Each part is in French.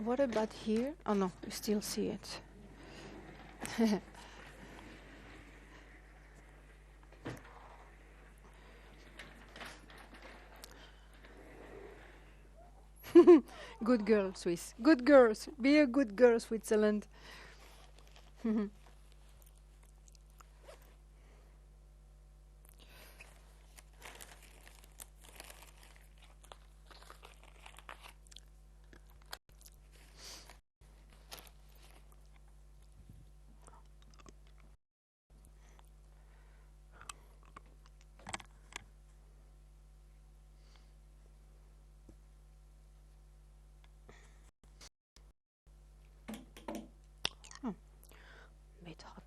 What about here? Oh no, you still see it. Good girl, Swiss. Good girls. Be a good girl, Switzerland. Bit hot.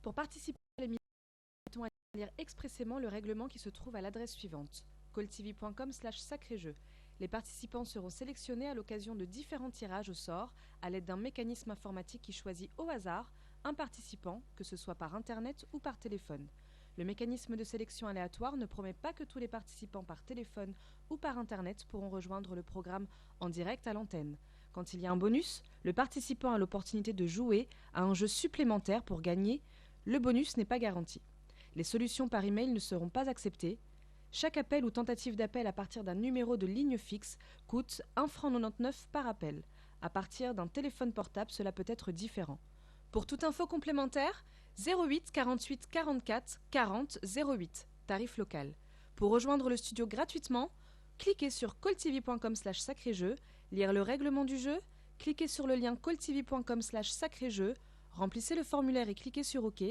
Pour participer à l'émission, invitons à lire expressément le règlement qui se trouve à l'adresse suivante: calltv.com/sacré-jeu. Les participants seront sélectionnés à l'occasion de différents tirages au sort à l'aide d'un mécanisme informatique qui choisit au hasard un participant, que ce soit par Internet ou par téléphone. Le mécanisme de sélection aléatoire ne promet pas que tous les participants par téléphone ou par Internet pourront rejoindre le programme en direct à l'antenne. Quand il y a un bonus, le participant a l'opportunité de jouer à un jeu supplémentaire pour gagner. Le bonus n'est pas garanti. Les solutions par email ne seront pas acceptées. Chaque appel ou tentative d'appel à partir d'un numéro de ligne fixe coûte 1,99 € par appel. À partir d'un téléphone portable, cela peut être différent. Pour toute info complémentaire, 08 48 44 40 08, tarif local. Pour rejoindre le studio gratuitement, cliquez sur calltv.com/sacré-jeu, lire le règlement du jeu, cliquez sur le lien calltv.com/sacré-jeu, remplissez le formulaire et cliquez sur OK.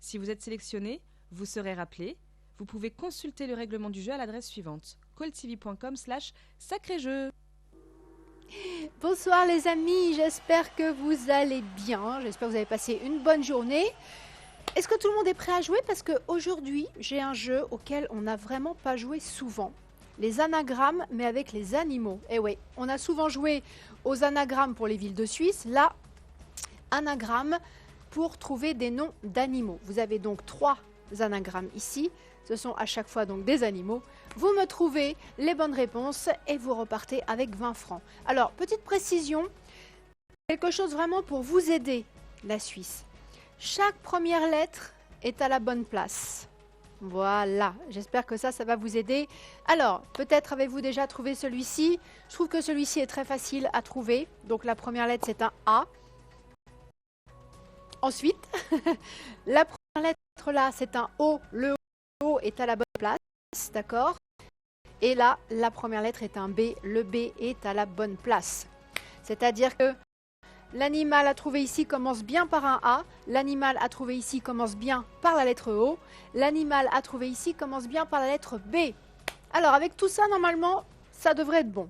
Si vous êtes sélectionné, vous serez rappelé. Vous pouvez consulter le règlement du jeu à l'adresse suivante: calltv.com/sacré-jeu. Bonsoir les amis, j'espère que vous allez bien. J'espère que vous avez passé une bonne journée. Est-ce que tout le monde est prêt à jouer? Parce qu'aujourd'hui, j'ai un jeu auquel on n'a vraiment pas joué souvent. Les anagrammes, mais avec les animaux. Eh oui, on a souvent joué aux anagrammes pour les villes de Suisse. Là, anagramme pour trouver des noms d'animaux. Vous avez donc 3 anagrammes ici. Ce sont à chaque fois donc des animaux. Vous me trouvez les bonnes réponses et vous repartez avec 20 francs. Alors, petite précision, quelque chose vraiment pour vous aider, la Suisse. Chaque première lettre est à la bonne place. Voilà, j'espère que ça va vous aider. Alors, peut-être avez-vous déjà trouvé celui-ci. Je trouve que celui-ci est très facile à trouver. Donc, la première lettre, c'est un A. Ensuite, la première lettre là, c'est un O. Le O est à la bonne place, d'accord? Et là, la première lettre est un B. Le B est à la bonne place. C'est-à-dire que l'animal à trouver ici commence bien par un A. L'animal à trouver ici commence bien par la lettre O. L'animal à trouver ici commence bien par la lettre B. Alors, avec tout ça, normalement, ça devrait être bon.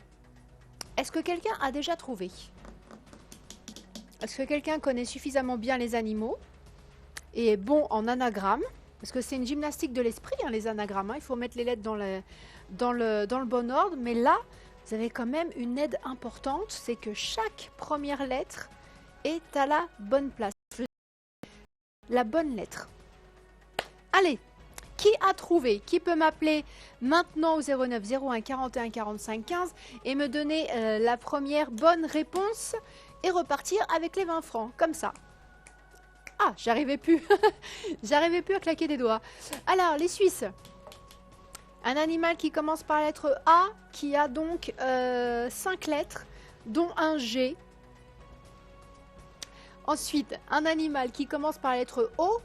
Est-ce que quelqu'un a déjà trouvé ? Est-ce que quelqu'un connaît suffisamment bien les animaux et est bon en anagramme? Parce que c'est une gymnastique de l'esprit, hein, les anagrammes. Hein. Il faut mettre les lettres dans le bon ordre. Mais là, vous avez quand même une aide importante. C'est que chaque première lettre est à la bonne place. La bonne lettre. Allez, Qui a trouvé? Qui peut m'appeler maintenant au 09 01 41 45 15 et me donner la première bonne réponse et repartir avec les 20 francs, comme ça. Ah, j'arrivais plus. J'arrivais plus à claquer des doigts. Alors, les Suisses. Un animal qui commence par la lettre A, qui a donc 5 lettres, dont un G. Ensuite, un animal qui commence par la lettre O,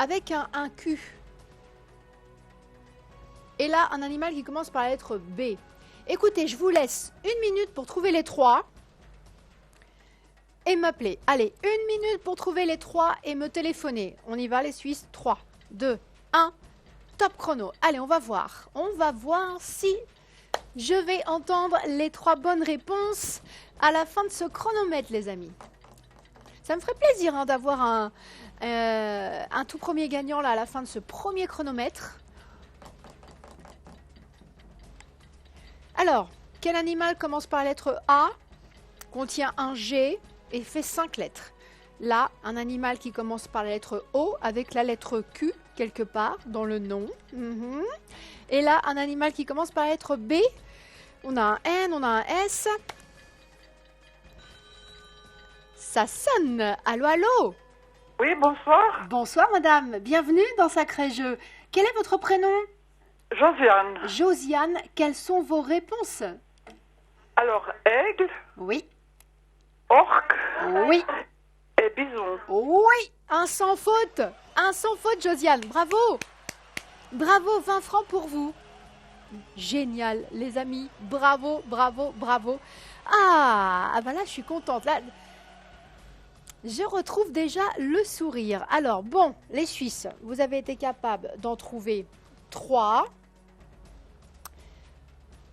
avec un Q. Et là, un animal qui commence par la lettre B. Écoutez, je vous laisse 1 minute pour trouver les 3 et m'appeler. Allez, 1 minute pour trouver les 3 et me téléphoner. On y va, les Suisses. 3, 2, 1, top chrono. Allez, on va voir. On va voir si je vais entendre les 3 bonnes réponses à la fin de ce chronomètre, les amis. Ça me ferait plaisir hein, d'avoir un tout premier gagnant là, à la fin de ce premier chronomètre. Alors, quel animal commence par la lettre A, contient un G et fait 5 lettres? Là, un animal qui commence par la lettre O avec la lettre Q quelque part dans le nom. Et là, un animal qui commence par la lettre B. On a un N, on a un S. Ça sonne. Allô, allô? Oui, bonsoir. Bonsoir, madame. Bienvenue dans Sacré Jeu. Quel est votre prénom? Josiane. Josiane, quelles sont vos réponses? Alors, aigle, Oui. orque Oui. et bison. Oui. Un sans faute. Un sans faute, Josiane. Bravo. Bravo, 20 francs pour vous. Génial, les amis. Bravo, bravo, bravo. Ah bah là, je suis contente. Là, je retrouve déjà le sourire. Alors, bon, les Suisses, vous avez été capables d'en trouver 3.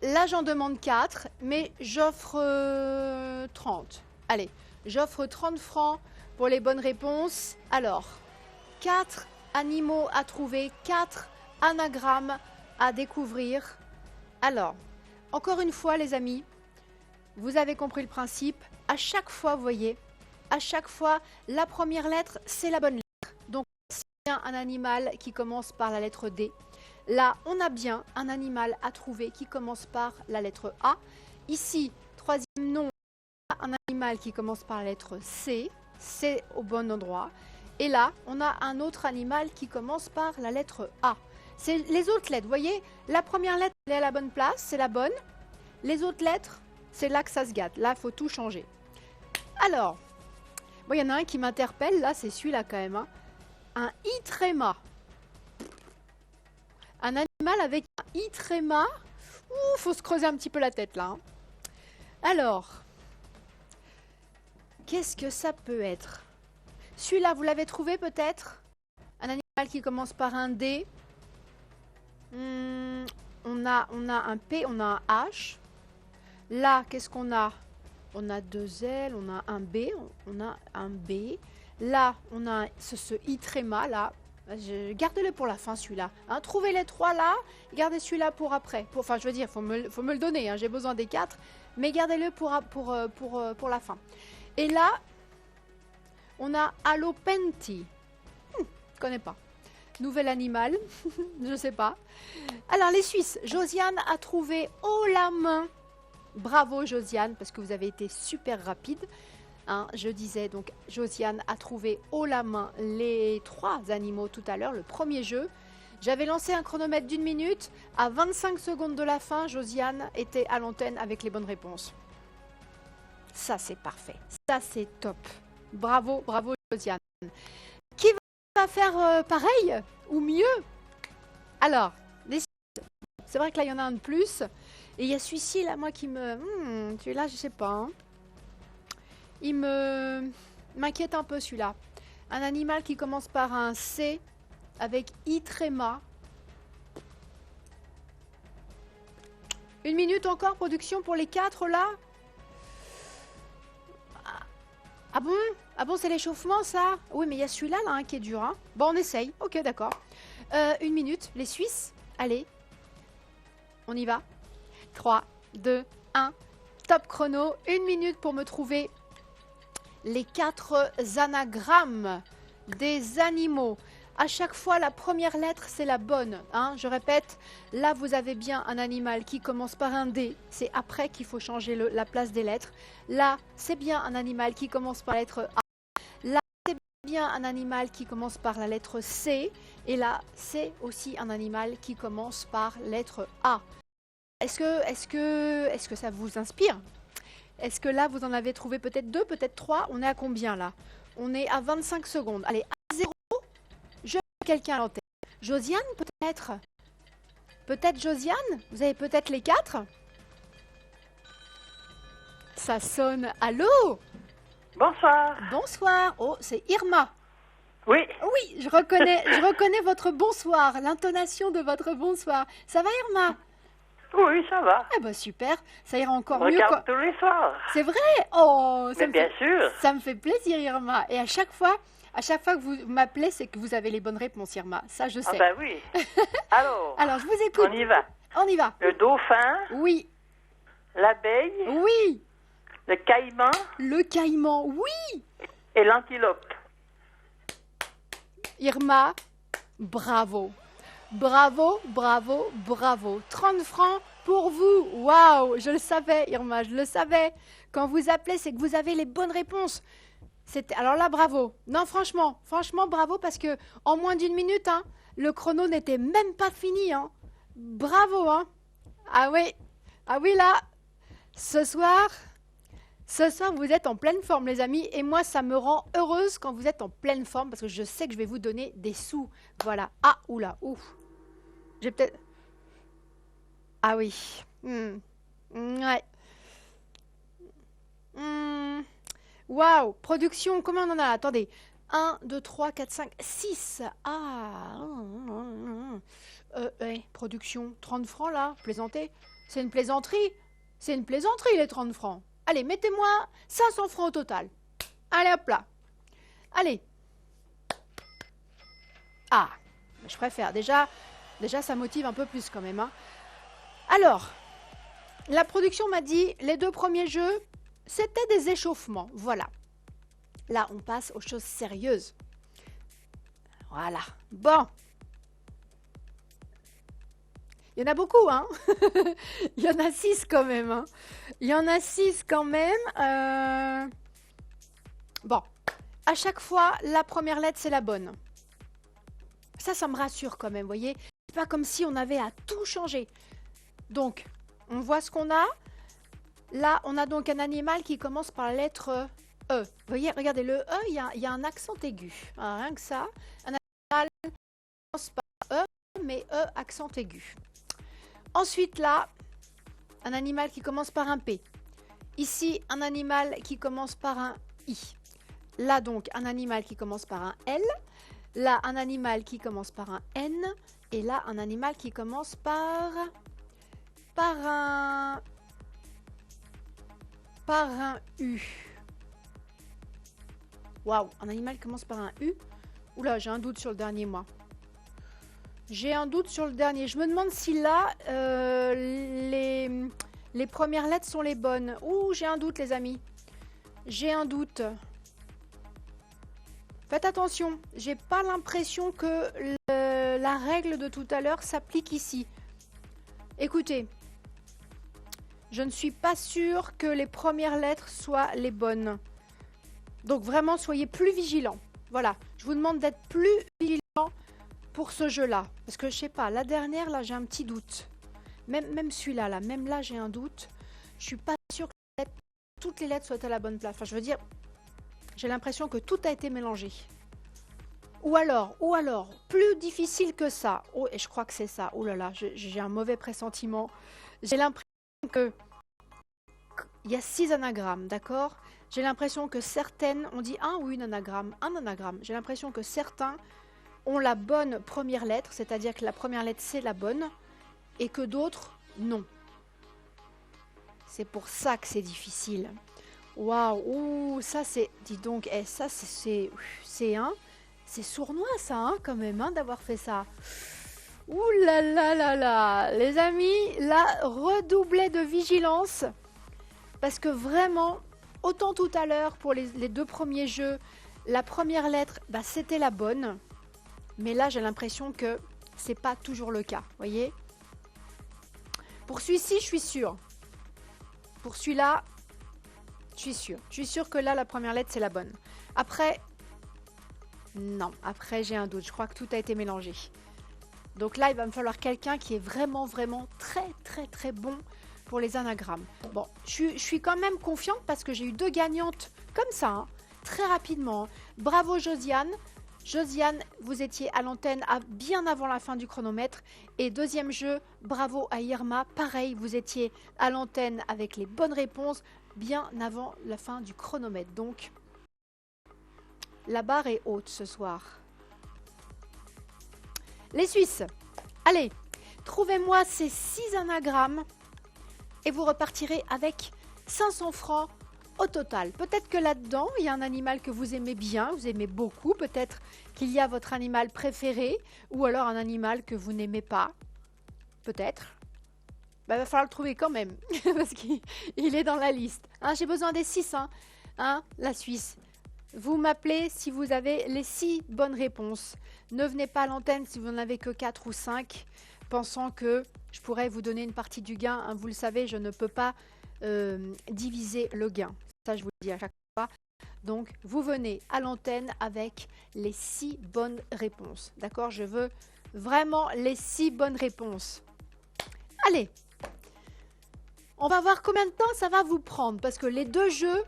Là, j'en demande 4, mais j'offre 30. Allez, j'offre 30 francs pour les bonnes réponses. Alors, 4 animaux à trouver, 4 anagrammes à découvrir. Alors, encore une fois, les amis, vous avez compris le principe. À chaque fois, vous voyez, à chaque fois, la première lettre, c'est la bonne lettre. Donc, c'est bien un animal qui commence par la lettre D. Là, on a bien un animal à trouver qui commence par la lettre A. Ici, troisième nom, un animal qui commence par la lettre C. C'est au bon endroit. Et là, on a un autre animal qui commence par la lettre A. C'est les autres lettres. Vous voyez, la première lettre, elle est à la bonne place, c'est la bonne. Les autres lettres, c'est là que ça se gâte. Là, il faut tout changer. Alors, bon, il y en a un qui m'interpelle, là, c'est celui-là quand même. Hein. Un itréma. Un animal avec un itréma. Ouh, faut se creuser un petit peu la tête, là. Hein. Alors, qu'est-ce que ça peut être? Celui-là, vous l'avez trouvé peut-être? Un animal qui commence par un D. On a un P, on a un H. Là, qu'est-ce qu'on a? On a 2 L, on a un B, on a un B. Là, on a ce itréma, là. Gardez-le pour la fin, celui-là. Hein, trouvez les 3 là, gardez celui-là pour après. Enfin, je veux dire, faut me le donner, hein, j'ai besoin des 4. Mais gardez-le pour la fin. Et là, on a Alopenti. Je connais pas. Nouvel animal, je sais pas. Alors, les Suisses, Josiane a trouvé haut la main. Bravo, Josiane, parce que vous avez été super rapide. Hein, je disais, donc, Josiane a trouvé haut la main les 3 animaux tout à l'heure, le premier jeu. J'avais lancé un chronomètre d'1 minute. À 25 secondes de la fin, Josiane était à l'antenne avec les bonnes réponses. Ça, c'est parfait. Ça, c'est top. Bravo, bravo, Josiane. Qui va faire pareil ou mieux? Alors, c'est vrai que là, il y en a un de plus. Et il y a celui-ci, là, moi, qui me... celui-là, je sais pas. Hein. Il m'inquiète un peu, celui-là. Un animal qui commence par un C avec itréma. 1 minute encore, production, pour les 4, là. Ah bon? Ah bon, c'est l'échauffement, ça? Oui, mais il y a celui-là, là, hein, qui est dur. Hein. Bon, on essaye. Ok, d'accord. 1 minute. Les Suisses, allez. On y va. 3, 2, 1. Top chrono. 1 minute pour me trouver les 4 anagrammes des animaux. À chaque fois, la première lettre, c'est la bonne. Hein. Je répète, là, vous avez bien un animal qui commence par un D. C'est après qu'il faut changer la place des lettres. Là, c'est bien un animal qui commence par la lettre A. Là, c'est bien un animal qui commence par la lettre C. Et là, c'est aussi un animal qui commence par lettre A. Est-ce que ça vous inspire? Est-ce que là, vous en avez trouvé peut-être 2, peut-être 3? On est à combien là? On est à 25 secondes. Allez, à 0, je mets quelqu'un en tête. Josiane, peut-être? Peut-être Josiane? Vous avez peut-être les 4? Ça sonne. Allô? Bonsoir. Bonsoir. Oh, c'est Irma. Oui, Oui, je reconnais votre bonsoir, l'intonation de votre bonsoir. Ça va, Irma? oui, ça va. Eh ben super, ça ira encore On mieux. regarde tous les soirs. C'est vrai? Oh, Mais bien sûr. ça me fait plaisir, Irma. Et à chaque fois que vous m'appelez, c'est que vous avez les bonnes réponses, Irma. Ça, je sais. Ah ben oui. Alors, je vous écoute. On y va. On y va. Le dauphin, Oui, l'abeille, oui. le caïman Le caïman, oui. et l'antilope. Irma, bravo. Bravo, bravo, bravo. 30 francs pour vous. Waouh, je le savais, Irma, je le savais. Quand vous appelez, c'est que vous avez les bonnes réponses. Alors là, bravo. Non, franchement, bravo parce que en moins d'1 minute, hein, le chrono n'était même pas fini. Hein. Bravo, hein. Ah oui, là, ce soir, vous êtes en pleine forme, les amis. Et moi, ça me rend heureuse quand vous êtes en pleine forme parce que je sais que je vais vous donner des sous. Voilà. Ah, oula, ouf. J'ai peut-être... Ah oui. Ouais. Waouh. Production, combien on en a? Attendez. 1, 2, 3, 4, 5, 6. Ah. Production, 30 francs là. Plaisantez. C'est une plaisanterie. C'est une plaisanterie, les 30 francs. Allez, mettez-moi 500 francs au total. Allez, hop là. Allez. Ah. Je préfère. Déjà, ça motive un peu plus quand même. Hein. Alors, la production m'a dit, les 2 premiers jeux, c'était des échauffements. Voilà. Là, on passe aux choses sérieuses. Voilà. Bon. Il y en a beaucoup, hein. Il y en a 6 quand même. Hein. Il y en a 6 quand même. Bon. À chaque fois, la première lettre, c'est la bonne. Ça me rassure quand même, vous voyez. C'est pas comme si on avait à tout changer. Donc, on voit ce qu'on a. Là, on a donc un animal qui commence par la lettre E. Vous voyez, regardez, le E, il y a un accent aigu. Ah, rien que ça. Un animal qui commence par E, mais E, accent aigu. Ensuite, là, un animal qui commence par un P. Ici, un animal qui commence par un I. Là, donc, un animal qui commence par un L. Là, un animal qui commence par un N. Et là, un animal qui commence par un U. Waouh, un animal qui commence par un U. Oula, j'ai un doute sur le dernier, moi. J'ai un doute sur le dernier. Je me demande si là, les premières lettres sont les bonnes. Ouh, j'ai un doute, les amis. J'ai un doute. Faites attention. J'ai pas l'impression que la règle de tout à l'heure s'applique ici. Écoutez. Je ne suis pas sûre que les premières lettres soient les bonnes. Donc vraiment, soyez plus vigilants. Voilà, je vous demande d'être plus vigilants pour ce jeu-là. Parce que je sais pas, la dernière, là, j'ai un petit doute. Même celui-là, là, même là, j'ai un doute. Je suis pas sûre que toutes les lettres soient à la bonne place. Enfin, je veux dire, j'ai l'impression que tout a été mélangé. Ou alors, plus difficile que ça. Oh, et je crois que c'est ça. Oh là là, j'ai un mauvais pressentiment. J'ai l'impression que il y a 6 anagrammes, d'accord? J'ai l'impression que certaines ont dit un ou une anagramme, un anagramme. J'ai l'impression que certains ont la bonne première lettre, c'est-à-dire que la première lettre c'est la bonne, et que d'autres non. C'est pour ça que c'est difficile. Waouh, ça c'est, dis donc, ça c'est sournois ça, hein, quand même, hein, d'avoir fait ça. Ouh là là là là, les amis, là, redoublez de vigilance, parce que vraiment, autant tout à l'heure pour les 2 premiers jeux, la première lettre, bah, c'était la bonne. Mais là, j'ai l'impression que c'est pas toujours le cas. Vous voyez? Pour celui-ci, je suis sûre. Pour celui-là, je suis sûre. Je suis sûre que là, la première lettre, c'est la bonne. Après, non. Après, j'ai un doute. Je crois que tout a été mélangé. Donc là, il va me falloir quelqu'un qui est vraiment, vraiment très, très, très bon pour les anagrammes. Bon, je suis quand même confiante parce que j'ai eu 2 gagnantes comme ça, hein, très rapidement. Bravo Josiane. Josiane, vous étiez à l'antenne bien avant la fin du chronomètre. Et deuxième jeu, bravo à Irma. Pareil, vous étiez à l'antenne avec les bonnes réponses bien avant la fin du chronomètre. Donc, la barre est haute ce soir. Les Suisses, allez, trouvez-moi ces 6 anagrammes et vous repartirez avec 500 francs au total. Peut-être que là-dedans, il y a un animal que vous aimez bien, vous aimez beaucoup. Peut-être qu'il y a votre animal préféré ou alors un animal que vous n'aimez pas. Peut-être. Il va falloir le trouver quand même parce qu'il est dans la liste. Hein, j'ai besoin des 6, hein, la Suisse. Vous m'appelez si vous avez les 6 bonnes réponses. Ne venez pas à l'antenne si vous n'en avez que 4 ou 5, pensant que je pourrais vous donner une partie du gain. Hein, vous le savez, je ne peux pas diviser le gain. Ça, je vous le dis à chaque fois. Donc, vous venez à l'antenne avec les 6 bonnes réponses. D'accord? Je veux vraiment les 6 bonnes réponses. Allez, on va voir combien de temps ça va vous prendre. Parce que les 2 jeux,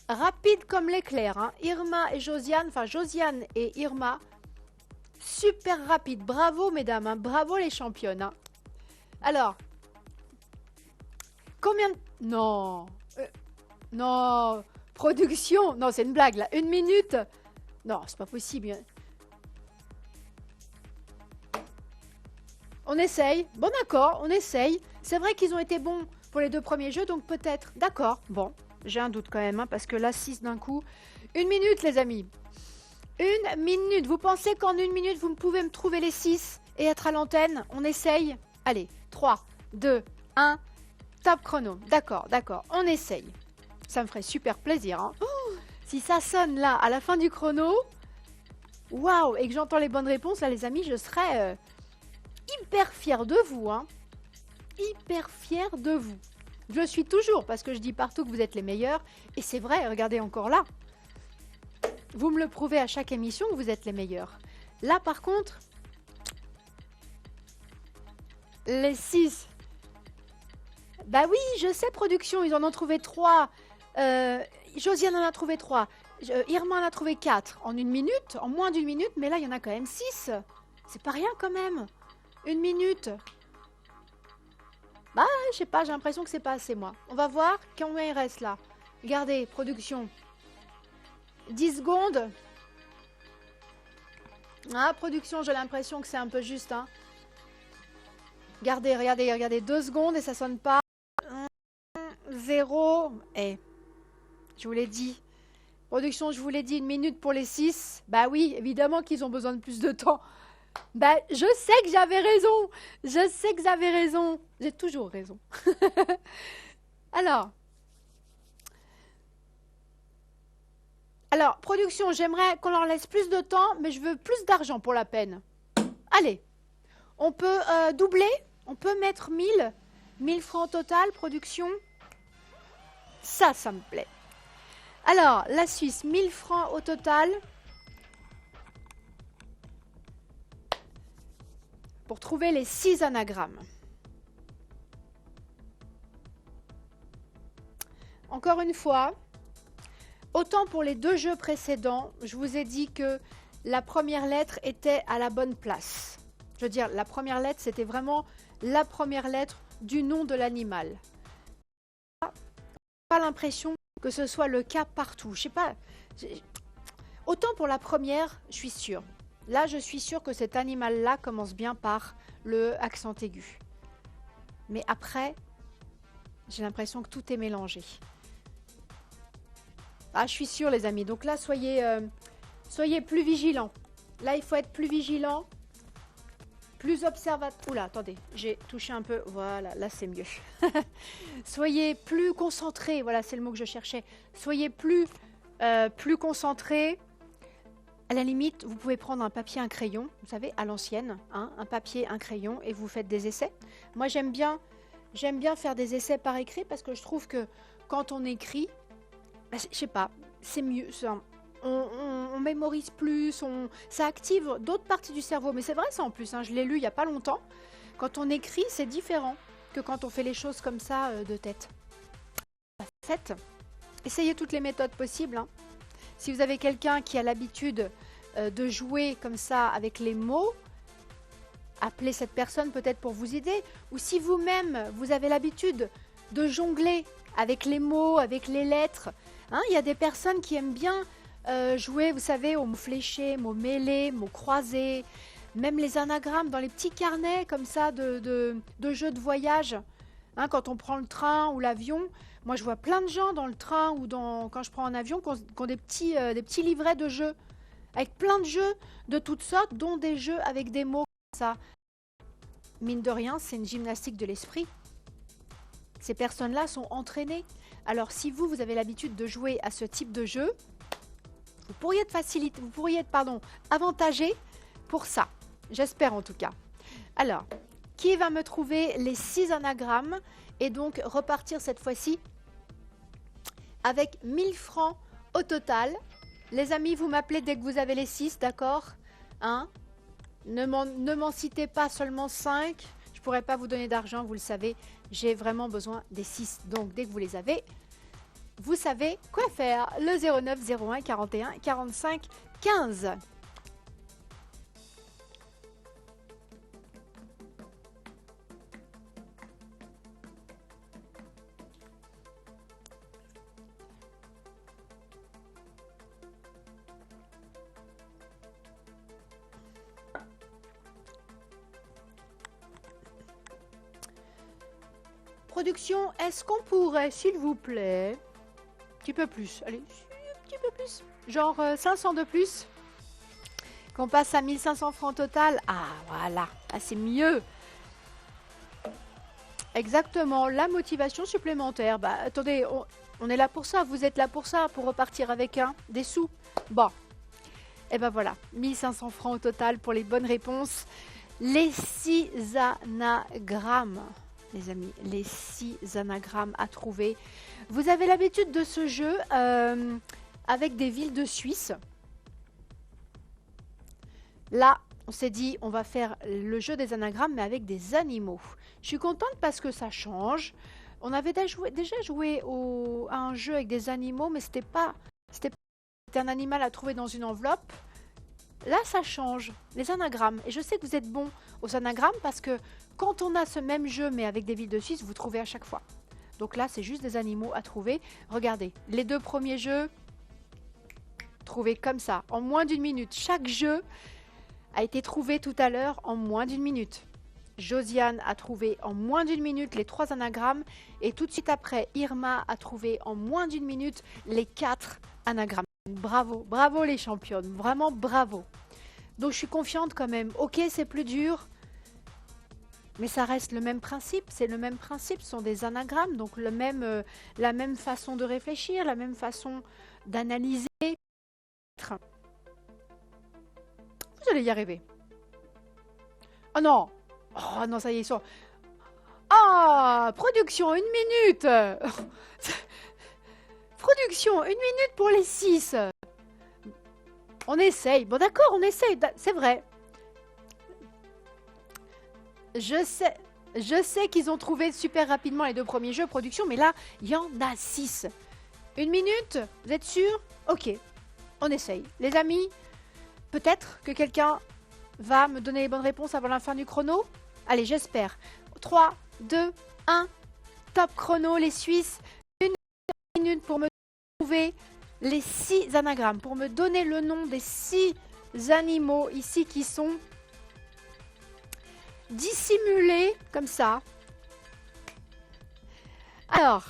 rapides comme l'éclair. Hein. Irma et Josiane, enfin Josiane et Irma, super rapide. Bravo mesdames, hein. Bravo les championnes. Hein. Alors, combien de... Non, non, production, non c'est une blague là, 1 minute. Non, c'est pas possible. On essaye, bon d'accord, on essaye. C'est vrai qu'ils ont été bons pour les 2 premiers jeux, donc peut-être, d'accord, bon. J'ai un doute quand même, hein, parce que là, 6 d'un coup. 1 minute, les amis. 1 minute. Vous pensez qu'en 1 minute, vous pouvez me trouver les 6 et être à l'antenne? On essaye? Allez, 3, 2, 1. Top chrono. D'accord, d'accord. On essaye. Ça me ferait super plaisir. Hein. Oh, si ça sonne là, à la fin du chrono, waouh, et que j'entends les bonnes réponses, là, les amis, je serais hyper fière de vous. Hein. Hyper fière de vous. Je le suis toujours parce que je dis partout que vous êtes les meilleurs. Et c'est vrai, regardez encore là. Vous me le prouvez à chaque émission que vous êtes les meilleurs. Là, par contre, les 6. Bah oui, je sais, production, ils en ont trouvé 3. Josiane en a trouvé 3. Irma en a trouvé 4 en 1 minute, en moins d'1 minute. Mais là, il y en a quand même 6. C'est pas rien quand même. 1 minute. Bah, je sais pas, j'ai l'impression que c'est pas assez, moi. On va voir combien il reste, là. Regardez, production. 10 secondes. Ah, production, j'ai l'impression que c'est un peu juste, hein. Regardez, regardez, regardez. 2 secondes et ça sonne pas. 0. Eh, je vous l'ai dit. Production, je vous l'ai dit, 1 minute pour les 6. Bah oui, évidemment qu'ils ont besoin de plus de temps. Bah, je sais que j'avais raison. Je sais que j'avais raison. J'ai toujours raison. Alors, production, j'aimerais qu'on leur laisse plus de temps, mais je veux plus d'argent pour la peine. Allez, on peut doubler. On peut mettre 1000 francs au total, production. Ça me plaît. Alors, la Suisse, 1000 francs au total. Pour trouver les 6 anagrammes. Encore une fois, autant pour les 2 jeux précédents, je vous ai dit que la première lettre était à la bonne place. Je veux dire, la première lettre, c'était vraiment la première lettre du nom de l'animal. Pas l'impression que ce soit le cas partout. Je sais pas. Autant pour la première, je suis sûre. Là, je suis sûre que cet animal-là commence bien par le accent aigu. Mais après, j'ai l'impression que tout est mélangé. Ah, je suis sûre, les amis. Donc là, soyez plus vigilants. Là, il faut être plus vigilant, plus observateur. Oula, attendez, j'ai touché un peu. Voilà, là, c'est mieux. Soyez plus concentrés. Voilà, c'est le mot que je cherchais. Soyez plus concentrés. À la limite, vous pouvez prendre un papier, un crayon, vous savez, à l'ancienne, hein, un papier, un crayon, et vous faites des essais. Moi, j'aime bien faire des essais par écrit parce que je trouve que quand on écrit, bah, je sais pas, c'est mieux. On mémorise plus, ça active d'autres parties du cerveau. Mais c'est vrai ça en plus, hein, je l'ai lu il n'y a pas longtemps. Quand on écrit, c'est différent que quand on fait les choses comme ça de tête. Faites, essayez toutes les méthodes possibles, hein. Si vous avez quelqu'un qui a l'habitude de jouer comme ça avec les mots, appelez cette personne peut-être pour vous aider. Ou si vous-même, vous avez l'habitude de jongler avec les mots, avec les lettres. Hein, il y a des personnes qui aiment bien jouer, vous savez, aux mots fléchés, mots mêlés, mots croisés, même les anagrammes dans les petits carnets comme ça de jeux de voyage. Hein, quand on prend le train ou l'avion, moi je vois plein de gens dans le train ou quand je prends un avion qui ont des petits livrets de jeux, avec plein de jeux de toutes sortes, dont des jeux avec des mots comme ça. Mine de rien, c'est une gymnastique de l'esprit. Ces personnes-là sont entraînées. Alors si vous avez l'habitude de jouer à ce type de jeu, vous pourriez être avantagé pour ça. J'espère en tout cas. Alors, qui va me trouver les 6 anagrammes et donc repartir cette fois-ci avec 1000 francs au total. Les amis, vous m'appelez dès que vous avez les 6, d'accord, hein? Ne m'en citez pas seulement 5. Je ne pourrais pas vous donner d'argent, vous le savez. J'ai vraiment besoin des 6. Donc, dès que vous les avez, vous savez quoi faire. Le 09 01 41 45 15. Production, est-ce qu'on pourrait, s'il vous plaît, un petit peu plus, allez, un petit peu plus, genre 500 de plus, qu'on passe à 1500 francs total. Ah, voilà, ah, c'est mieux. Exactement, la motivation supplémentaire. Bah, attendez, on est là pour ça, vous êtes là pour ça, pour repartir avec des sous. Bon, et ben voilà, 1500 francs au total pour les bonnes réponses. Les 6 anagrammes. Les amis, les 6 anagrammes à trouver. Vous avez l'habitude de ce jeu avec des villes de Suisse. Là, on s'est dit, on va faire le jeu des anagrammes, mais avec des animaux. Je suis contente parce que ça change. On avait déjà joué à un jeu avec des animaux, mais c'était un animal à trouver dans une enveloppe. Là, ça change, les anagrammes. Et je sais que vous êtes bons aux anagrammes parce que quand on a ce même jeu, mais avec des villes de Suisse, vous trouvez à chaque fois. Donc là, c'est juste des animaux à trouver. Regardez, les 2 premiers jeux, trouvés comme ça, en moins d'1 minute. Chaque jeu a été trouvé tout à l'heure en moins d'1 minute. Josiane a trouvé en moins d'1 minute les 3 anagrammes. Et tout de suite après, Irma a trouvé en moins d'1 minute les 4 anagrammes. Bravo, bravo les championnes, vraiment bravo. Donc je suis confiante quand même. Ok, c'est plus dur, mais ça reste le même principe. C'est le même principe, ce sont des anagrammes, donc la même façon de réfléchir, la même façon d'analyser. Vous allez y arriver. Oh non, oh non, ça y est, ils sont... Ah, production, 1 minute. Production, 1 minute pour les 6. On essaye. Bon d'accord, on essaye, c'est vrai. Je sais qu'ils ont trouvé super rapidement les 2 premiers jeux production, mais là, il y en a 6. 1 minute, vous êtes sûr? Ok, on essaye. Les amis, peut-être que quelqu'un va me donner les bonnes réponses avant la fin du chrono. Allez, j'espère. 3, 2, 1, top chrono, les Suisses. 1 minute pour me trouver les 6 anagrammes, pour me donner le nom des 6 animaux ici qui sont dissimulés comme ça. Alors,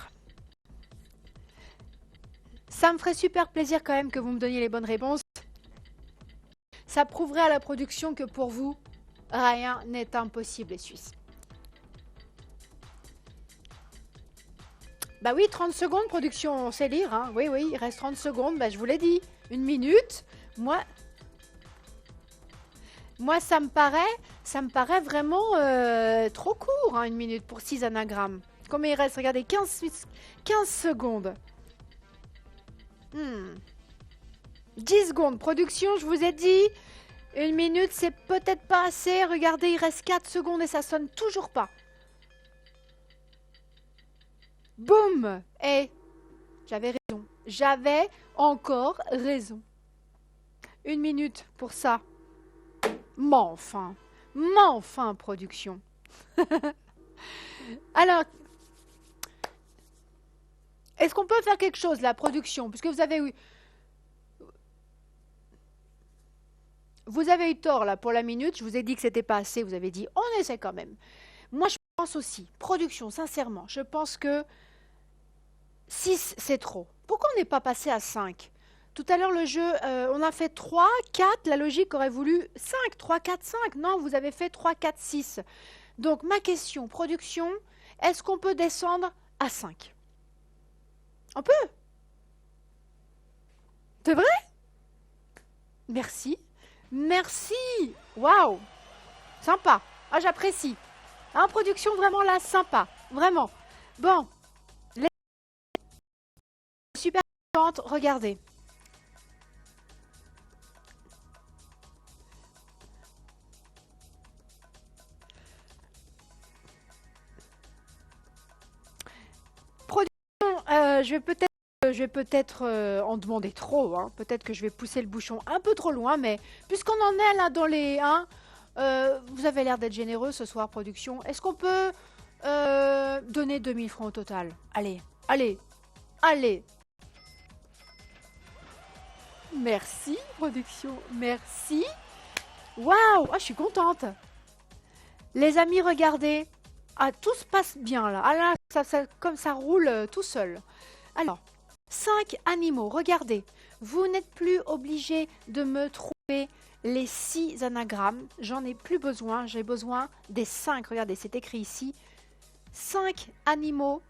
ça me ferait super plaisir quand même que vous me donniez les bonnes réponses. Ça prouverait à la production que pour vous, rien n'est impossible, les Suisses. Bah oui, 30 secondes, production, on sait lire. Hein. Oui, il reste 30 secondes. Bah, je vous l'ai dit. 1 minute. Moi, Moi, ça me paraît vraiment trop court, hein, 1 minute pour 6 anagrammes. Combien il reste? Regardez, 15 secondes. 10 secondes. Production, je vous ai dit, 1 minute, c'est peut-être pas assez. Regardez, il reste 4 secondes et ça sonne toujours pas. Boum! Eh, j'avais raison. J'avais encore raison. 1 minute pour ça. Mais enfin, production. Alors, est-ce qu'on peut faire quelque chose, la production? Puisque vous avez eu tort là pour la minute. Je vous ai dit que c'était pas assez. Vous avez dit, on essaie quand même. Moi, je pense aussi, production, sincèrement, je pense que 6, c'est trop. Pourquoi on n'est pas passé à 5? Tout à l'heure, le jeu, on a fait 3, 4. La logique aurait voulu 5, 3, 4, 5. Non, vous avez fait 3, 4, 6. Donc, ma question, production, est-ce qu'on peut descendre à 5? On peut? C'est vrai? Merci. Merci. Waouh. Sympa. Ah, j'apprécie. Hein, production, vraiment là, sympa. Vraiment. Bon. Super contente. Regardez. Je vais peut-être en demander trop. Hein. Peut-être que je vais pousser le bouchon un peu trop loin, mais puisqu'on en est là dans les... Hein, vous avez l'air d'être généreux ce soir, production. Est-ce qu'on peut donner 2000 francs au total? Allez, allez, allez. Merci, production. Merci. Waouh, je suis contente. Les amis, regardez. Ah, tout se passe bien là. Ah là, comme ça roule tout seul. Alors, 5 animaux. Regardez, vous n'êtes plus obligé de me trouver les 6 anagrammes. J'en ai plus besoin. J'ai besoin des 5. Regardez, c'est écrit ici. 5 animaux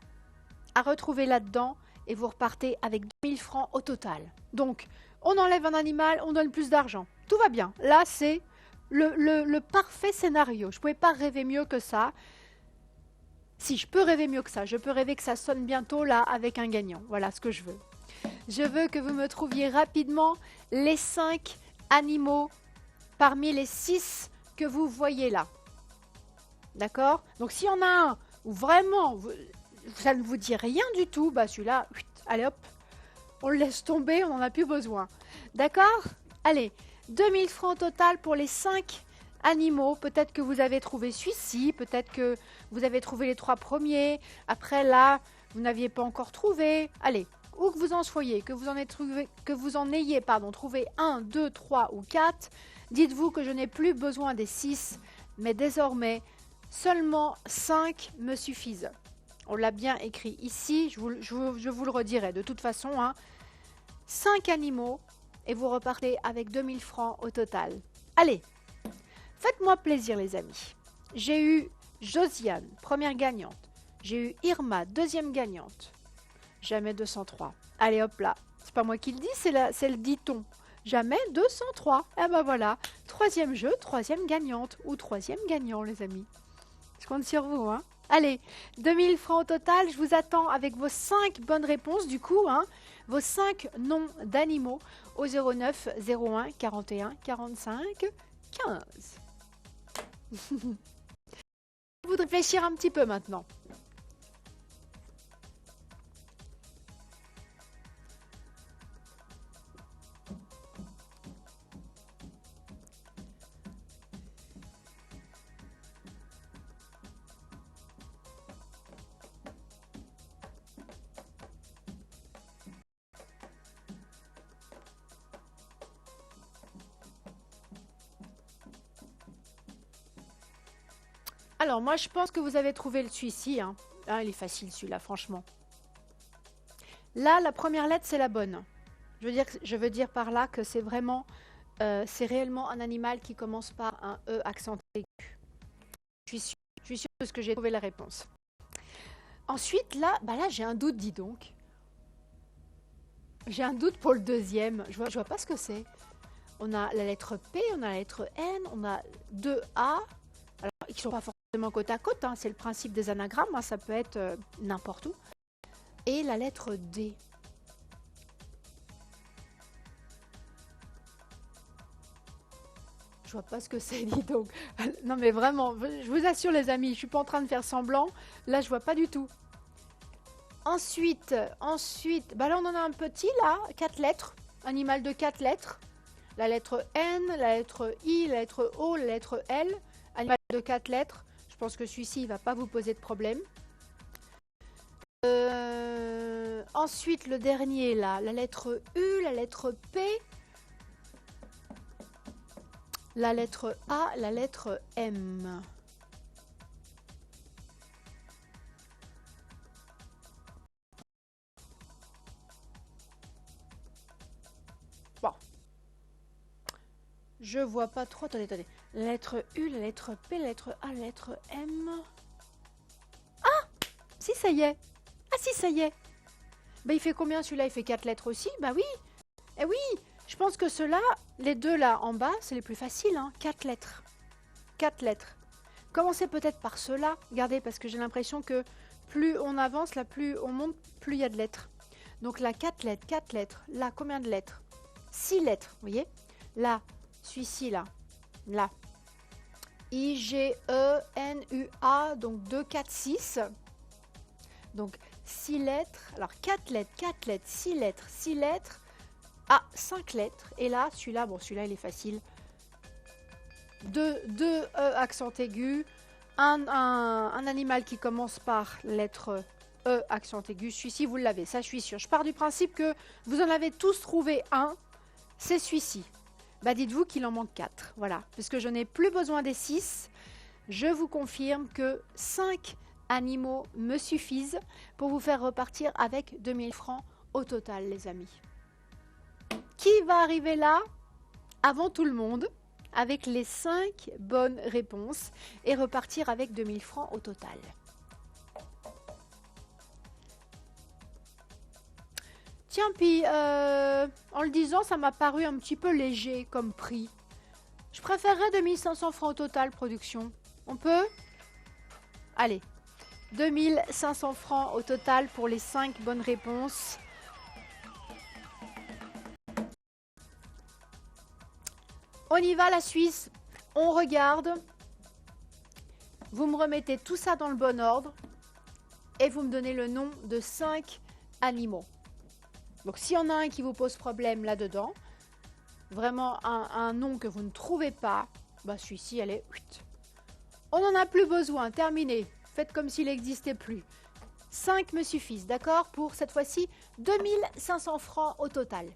à retrouver là-dedans et vous repartez avec 2000 francs au total. Donc, on enlève un animal, on donne plus d'argent. Tout va bien. Là, c'est le parfait scénario. Je ne pouvais pas rêver mieux que ça. Si, je peux rêver mieux que ça. Je peux rêver que ça sonne bientôt là avec un gagnant. Voilà ce que je veux. Je veux que vous me trouviez rapidement les 5 animaux parmi les 6 que vous voyez là. D'accord? Donc s'il y en a un où vraiment ça ne vous dit rien du tout, bah celui-là, allez hop, on le laisse tomber, on n'en a plus besoin. D'accord? Allez, 2000 francs au total pour les 5 animaux. Peut-être que vous avez trouvé celui-ci, peut-être que vous avez trouvé les 3 premiers. Après là, vous n'aviez pas encore trouvé. Allez, où que vous en soyez, que vous en ayez trouvé 1, 2, 3 ou 4, dites-vous que je n'ai plus besoin des 6, mais désormais, seulement 5 me suffisent. On l'a bien écrit ici, je vous le redirai de toute façon. Hein. 5 animaux et vous repartez avec 2000 francs au total. Allez, faites-moi plaisir les amis. J'ai eu Josiane, première gagnante. J'ai eu Irma, deuxième gagnante. Jamais 203. Allez hop là. C'est pas moi qui le dis, c'est le dit-on. Jamais 203. Eh ben voilà. Troisième jeu, troisième gagnante. Ou troisième gagnant les amis. Je compte sur vous. Hein. Allez, 2000 francs au total. Je vous attends avec vos 5 bonnes réponses du coup. Hein, vos 5 noms d'animaux au 09 01 41 45 15. Vous de réfléchir un petit peu maintenant. Alors, moi, je pense que vous avez trouvé le celui-ci. Hein. Ah, il est facile, celui-là, franchement. Là, la première lettre, c'est la bonne. Je veux dire par là que c'est vraiment... c'est réellement un animal qui commence par un E accent aigu. Je suis sûre de ce que j'ai trouvé la réponse. Ensuite, là, là j'ai un doute, dis donc. J'ai un doute pour le deuxième. Je vois pas ce que c'est. on a la lettre P, on a la lettre N, on a 2 A. Alors, ils ne sont pas forcément côte à côte, hein, c'est le principe des anagrammes, hein, ça peut être n'importe où. Et la lettre D. Je vois pas ce que c'est, dis donc. Non mais vraiment, je vous assure les amis, je suis pas en train de faire semblant. Là, je vois pas du tout. Ensuite, bah là on en a un petit là, 4 lettres. Animal de 4 lettres. La lettre N, la lettre I, la lettre O, la lettre L. Animal de 4 lettres. Je pense que celui-ci, il va pas vous poser de problème. Ensuite, le dernier là, la lettre U, la lettre P. La lettre A, la lettre M. Bon. Je vois pas trop. Attendez. La lettre U, la lettre P, la lettre A, la lettre M. Ah! Si, ça y est. Ah si, ça y est. Bah, il fait combien celui-là? Il fait 4 lettres aussi? Bah oui. Eh oui! Je pense que ceux-là, les deux là en bas, c'est les plus faciles. Hein. 4 lettres. 4 lettres. Commencez peut-être par ceux-là. Regardez, parce que j'ai l'impression que plus on avance, là, plus on monte, plus il y a de lettres. Donc là, 4 lettres, 4 lettres. Là, combien de lettres? 6 lettres, vous voyez? Là, celui-ci, là. Là. I, G, E, N, U, A. Donc 2, 4, 6. Donc 6 lettres. Alors 4 lettres, 4 lettres, 6 lettres, 6 lettres. Ah, 5 lettres. Et là, celui-là, bon, celui-là, il est facile. 2 E accent aigu. Un animal qui commence par lettre E accent aigu. Celui-ci, vous l'avez, ça, je suis sûre. Je pars du principe que vous en avez tous trouvé un. C'est celui-ci. Bah, dites-vous qu'il en manque 4. Voilà. Puisque je n'ai plus besoin des 6, je vous confirme que 5 animaux me suffisent pour vous faire repartir avec 2000 francs au total, les amis. Qui va arriver là avant tout le monde avec les 5 bonnes réponses et repartir avec 2000 francs au total? Tiens, puis en le disant, ça m'a paru un petit peu léger comme prix. Je préférerais 2500 francs au total, production. On peut? Allez, 2500 francs au total pour les 5 bonnes réponses. On y va, la Suisse. On regarde. Vous me remettez tout ça dans le bon ordre. Et vous me donnez le nom de 5 animaux. Donc, s'il y en a un qui vous pose problème là-dedans, vraiment un nom que vous ne trouvez pas, bah celui-ci, allez, on n'en a plus besoin, terminé. Faites comme s'il n'existait plus. 5 me suffisent, d'accord? Pour cette fois-ci, 2500 francs au total.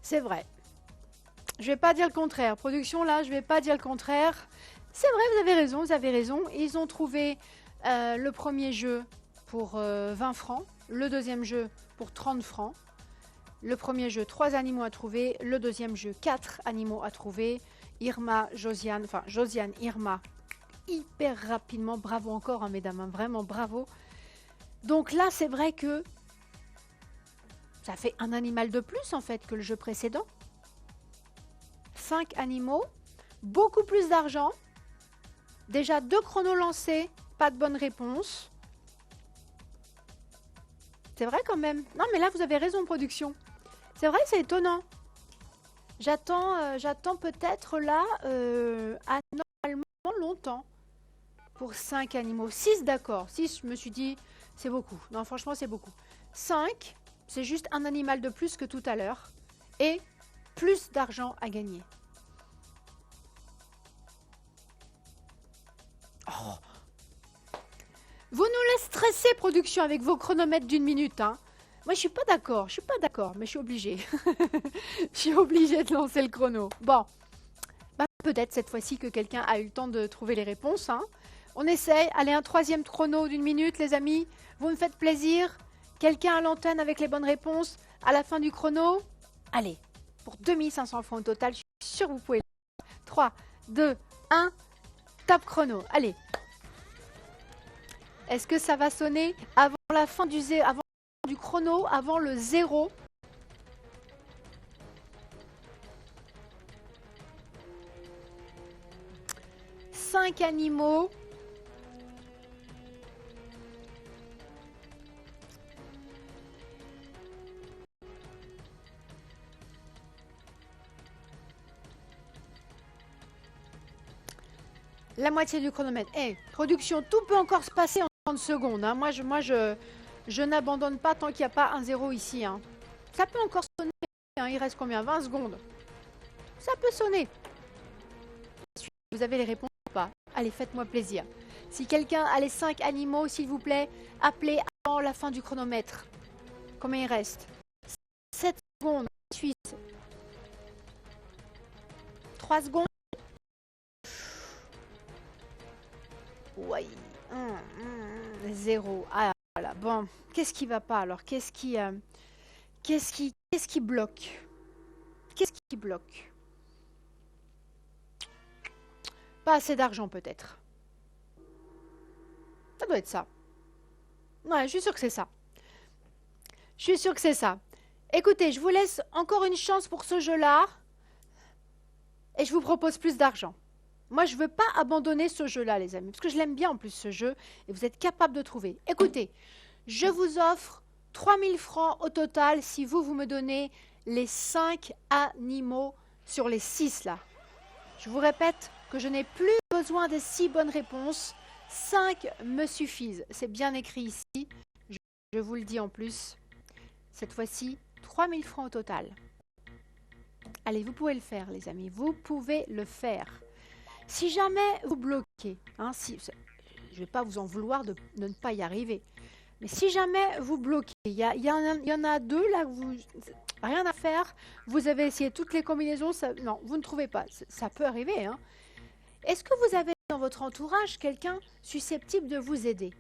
C'est vrai. Je vais pas dire le contraire. Production, là, je vais pas dire le contraire. C'est vrai, vous avez raison, vous avez raison. Ils ont trouvé le premier jeu pour 20 francs. Le deuxième jeu pour 30 francs. Le premier jeu, 3 animaux à trouver. Le deuxième jeu, 4 animaux à trouver. Irma, Josiane, enfin Josiane, Irma, hyper rapidement. Bravo encore, hein, mesdames, hein, vraiment bravo. Donc là, c'est vrai que ça fait un animal de plus en fait que le jeu précédent. 5 animaux, beaucoup plus d'argent. Déjà 2 chronos lancés, pas de bonne réponse. C'est vrai quand même. Non mais là vous avez raison production. C'est vrai, c'est étonnant. J'attends peut-être là anormalement longtemps pour 5 animaux. 6 d'accord. 6 je me suis dit c'est beaucoup. Non franchement c'est beaucoup. 5 c'est juste un animal de plus que tout à l'heure. Et plus d'argent à gagner. Oh. Vous nous laissez stresser production avec vos chronomètres d'1 minute. Hein. Moi je suis pas d'accord, mais je suis obligée. Je suis obligée de lancer le chrono. Bon, bah, peut-être cette fois-ci que quelqu'un a eu le temps de trouver les réponses. Hein. On essaye, allez un troisième chrono d'1 minute les amis. Vous me faites plaisir. Quelqu'un à l'antenne avec les bonnes réponses à la fin du chrono. Allez, pour 2500 francs au total, je suis sûre que vous pouvez. 3, 2, 1, top chrono. Allez. Est-ce que ça va sonner avant la fin du chrono, avant le 0? Cinq animaux. La moitié du chronomètre. Production, tout peut encore se passer en 30 secondes. Hein. Moi, je n'abandonne pas tant qu'il n'y a pas un 0 ici. Hein. Ça peut encore sonner. Hein. Il reste combien? 20 secondes. Ça peut sonner. Vous avez les réponses ou pas? Allez, faites-moi plaisir. Si quelqu'un a les 5 animaux, s'il vous plaît, appelez avant la fin du chronomètre. Combien il reste? 7 secondes. Suisse. 3 secondes. Oui, 0. Ah voilà, bon, qu'est-ce qui va pas alors? Qu'est-ce qui bloque? Qu'est-ce qui bloque? Pas assez d'argent peut-être. Ça doit être ça. Ouais, je suis sûre que c'est ça. Je suis sûre que c'est ça. Écoutez, je vous laisse encore une chance pour ce jeu-là. Et je vous propose plus d'argent. Moi, je ne veux pas abandonner ce jeu-là, les amis, parce que je l'aime bien en plus, ce jeu, et vous êtes capable de trouver. Écoutez, je vous offre 3000 francs au total si vous me donnez les 5 animaux sur les 6, là. Je vous répète que je n'ai plus besoin des 6 bonnes réponses. 5 me suffisent. C'est bien écrit ici. Je vous le dis en plus. Cette fois-ci, 3000 francs au total. Allez, vous pouvez le faire, les amis. Vous pouvez le faire. Si jamais vous bloquez, hein, je ne vais pas vous en vouloir de ne pas y arriver, mais si jamais vous bloquez, il y en a 2 là, rien à faire, vous avez essayé toutes les combinaisons, non, vous ne trouvez pas, ça peut arriver. Hein. Est-ce que vous avez dans votre entourage quelqu'un susceptible de vous aider?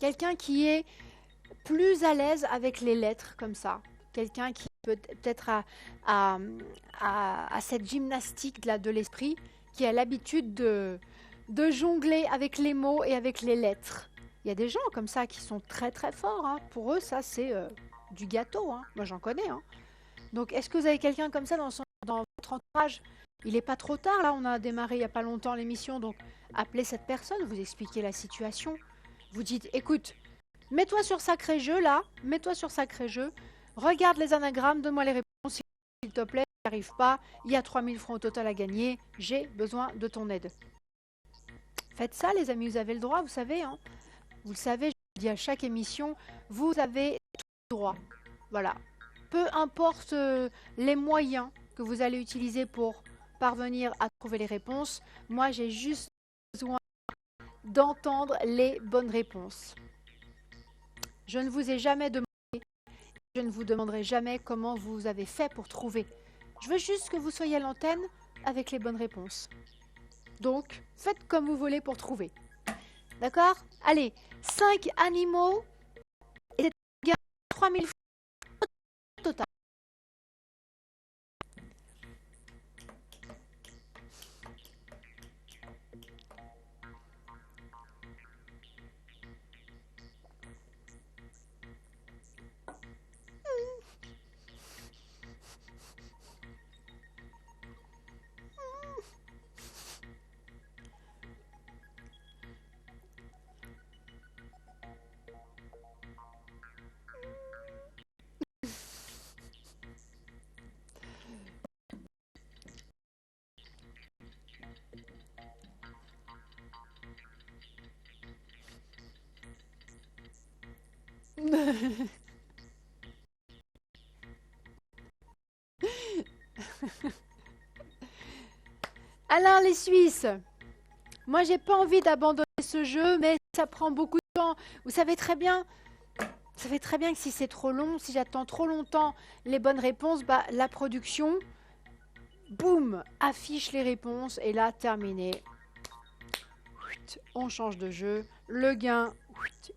Quelqu'un qui est plus à l'aise avec les lettres comme ça? Quelqu'un qui peut-être à cette gymnastique là, de l'esprit, qui a l'habitude de jongler avec les mots et avec les lettres. Il y a des gens comme ça qui sont très très forts. Hein. Pour eux, ça c'est du gâteau. Hein. Moi j'en connais. Hein. Donc est-ce que vous avez quelqu'un comme ça dans votre entourage? Il n'est pas trop tard, là on a démarré il n'y a pas longtemps l'émission, donc appelez cette personne, vous expliquez la situation. Vous dites, écoute, mets-toi sur Sacré Jeu là, mets-toi sur Sacré Jeu. Regarde les anagrammes, donne-moi les réponses, s'il te plaît. Si tu n'y arrives pas, il y a 3000 francs au total à gagner. J'ai besoin de ton aide. Faites ça, les amis, vous avez le droit, vous savez. Hein. Vous le savez, je le dis à chaque émission, vous avez tout le droit. Voilà. Peu importe les moyens que vous allez utiliser pour parvenir à trouver les réponses, moi, j'ai juste besoin d'entendre les bonnes réponses. Je ne vous ai jamais demandé. Je ne vous demanderai jamais comment vous avez fait pour trouver. Je veux juste que vous soyez à l'antenne avec les bonnes réponses. Donc, faites comme vous voulez pour trouver. D'accord? Allez, 5 animaux et c'est un gain de 3000 francs au total. Alors les Suisses, moi j'ai pas envie d'abandonner ce jeu, mais ça prend beaucoup de temps. Vous savez très bien que si c'est trop long, si j'attends trop longtemps les bonnes réponses, bah, la production, boum, affiche les réponses et là, terminé. On change de jeu, le gain,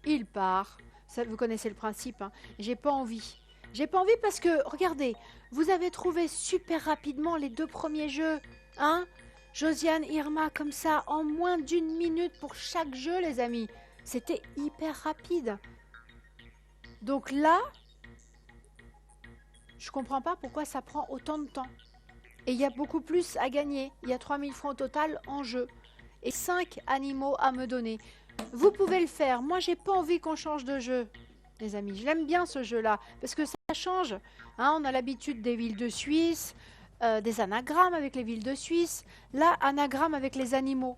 il part. Ça, vous connaissez le principe, hein. J'ai pas envie. J'ai pas envie parce que, regardez, vous avez trouvé super rapidement les 2 premiers jeux, hein? Josiane, Irma, comme ça, en moins d'1 minute pour chaque jeu, les amis. C'était hyper rapide. Donc là, je comprends pas pourquoi ça prend autant de temps. Et il y a beaucoup plus à gagner. Il y a 3000 francs au total en jeu. Et 5 animaux à me donner. Vous pouvez le faire. Moi, j'ai pas envie qu'on change de jeu, les amis. Je l'aime bien ce jeu-là, parce que ça change. Hein, on a l'habitude des villes de Suisse, des anagrammes avec les villes de Suisse. Là, anagramme avec les animaux.